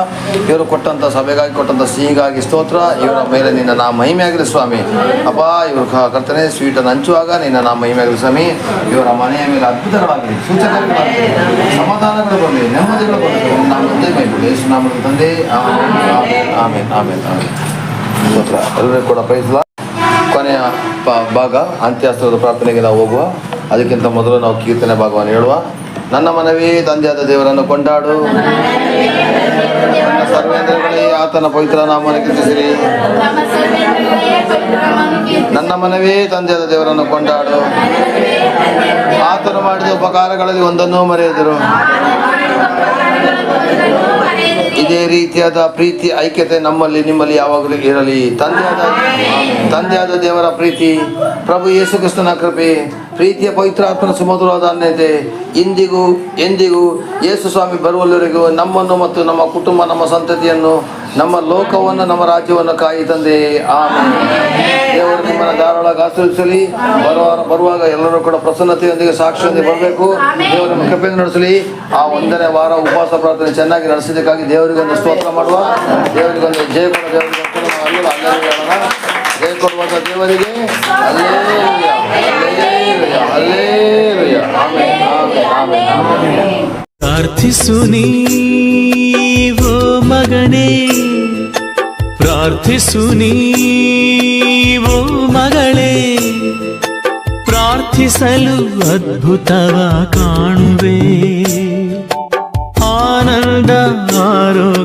ಇವರು ಕೊಟ್ಟಂಥ ಸಭೆಗಾಗಿ ಕೊಟ್ಟಂಥ ಸಿಹಿಗಾಗಿ ಸ್ತೋತ್ರ. ಇವರ ಮೇಲೆ ನಿನ್ನ ನಾ ಮಹಿಮೆ ಆಗಲಿ ಸ್ವಾಮಿ. ಅಪ್ಪ, ಇವರು ಕರ್ತನೆ ಸ್ವೀಟನ್ನು ಹಂಚುವಾಗ ನಿನ್ನ ನಾ ಮಹಿಮೆ ಆಗಲಿ ಸ್ವಾಮಿ. ಇವರ ಮನೆಯ ಮೇಲೆ ಅದ್ಭುತಗಳಾಗಲಿ, ಸೂಚಕಗಳಾಗಲಿ, ಸಮಾಧಾನಗಳು ಬರಲಿ, ನೆಮ್ಮದಿಗಳು ಬರಲಿ. ನಾನು ಒಂದೇ ಮೈಬಿಡಿ ಯೇಸು ನಾಮದ ತಂದೆ. ಆಮೇಲೆ ಆಮೇಲೆ ಆಮೇಲೆ ಆಮೇಲೆ ಸ್ತೋತ್ರ. ಎಲ್ಲರಿಗೂ ಕೂಡ ಪ್ರೈಸ್ಲ. ಕೊನೆಯ ಭಾಗ ಅಂತ್ಯಾಸ್ತ್ರದ ಪ್ರಾರ್ಥನೆಗೆ ನಾವು ಹೋಗುವ. ಅದಕ್ಕಿಂತ ಮೊದಲು ನಾವು ಕೀರ್ತನೆ ಭಾಗವನ್ನು ಹೇಳುವ. ನನ್ನ ಮನವಿ ತಂದೆಯಾದ ದೇವರನ್ನು ಕೊಂಡಾಡು, ಸರ್ವೇಂದ್ರಗಳೇ ಆತನ ಪವಿತ್ರ ನಾಮವನ್ನು ಕೀರ್ತಿಸಿರಿ. ನನ್ನ ಮನವಿ ತಂದೆಯಾದ ದೇವರನ್ನು ಕೊಂಡಾಡು, ಆತನು ಮಾಡಿದ ಉಪಕಾರಗಳಲ್ಲಿ ಒಂದನ್ನೂ ಮರೆಯದಿರು. ಇದೇ ರೀತಿಯಾದ ಪ್ರೀತಿ ಐಕ್ಯತೆ ನಮ್ಮಲ್ಲಿ ನಿಮ್ಮಲ್ಲಿ ಯಾವಾಗಲೂ ಇರಲಿ. ತಂದೆಯಾದ ದೇವರ ಪ್ರೀತಿ, ಪ್ರಭು ಯೇಸು ಕ್ರಿಸ್ತನ ಕೃಪೆ, ಪ್ರೀತಿಯ ಪವಿತ್ರಾತ್ಮನ ಸುಮಧುರವಾದ ಅನ್ಯತೆ ಇಂದಿಗೂ ಎಂದಿಗೂ ಯೇಸು ಸ್ವಾಮಿ ಬರುವವರೆಗೂ ನಮ್ಮನ್ನು ಮತ್ತು ನಮ್ಮ ಕುಟುಂಬ, ನಮ್ಮ ಸಂತತಿಯನ್ನು, ನಮ್ಮ ಲೋಕವನ್ನು, ನಮ್ಮ ರಾಜ್ಯವನ್ನು ಕಾಯಿ ತಂದೆ. ಆಮೇಲೆ ದೇವರು ನಿಮ್ಮನ್ನು ಧಾರಾಳವಾಗಿ ಆಶೀರ್ವದಿಸಲಿ. ಬರುವಾಗ ಎಲ್ಲರೂ ಕೂಡ ಪ್ರಸನ್ನತೆಯೊಂದಿಗೆ ಸಾಕ್ಷಿಯೊಂದಿಗೆ ಬರಬೇಕು. ದೇವರ ಕೃಪೆಯನ್ನು ನಡೆಸಲಿ. ಆ 1ನೇ ವಾರ ಉಪವಾಸ ಪ್ರಾರ್ಥನೆ ಚೆನ್ನಾಗಿ ನಡೆಸಿದ್ದಕ್ಕಾಗಿ ದೇವರಿಗೊಂದು ಸ್ತೋತ್ರ ಮಾಡುವ. ದೇವರಿಗೊಂದು ಜಯ ಕೊಡ. ದೇವರಿಗೆ ಜಯ ಕೊಡುವಂಥ ದೇವರಿಗೆ hallelujah, hallelujah, hallelujah. Amen, amen, amen, amen. ಪ್ರಾರ್ಥಿಸು ನೀವೋ ಮಗನೇ, ಪ್ರಾರ್ಥಿಸು ನೀವೋ ಮಗಳೇ, ಪ್ರಾರ್ಥಿಸಲು ಅದ್ಭುತವ ಕಾಣುವೆ. ಆನಂದ ಆರೋಗ್ಯ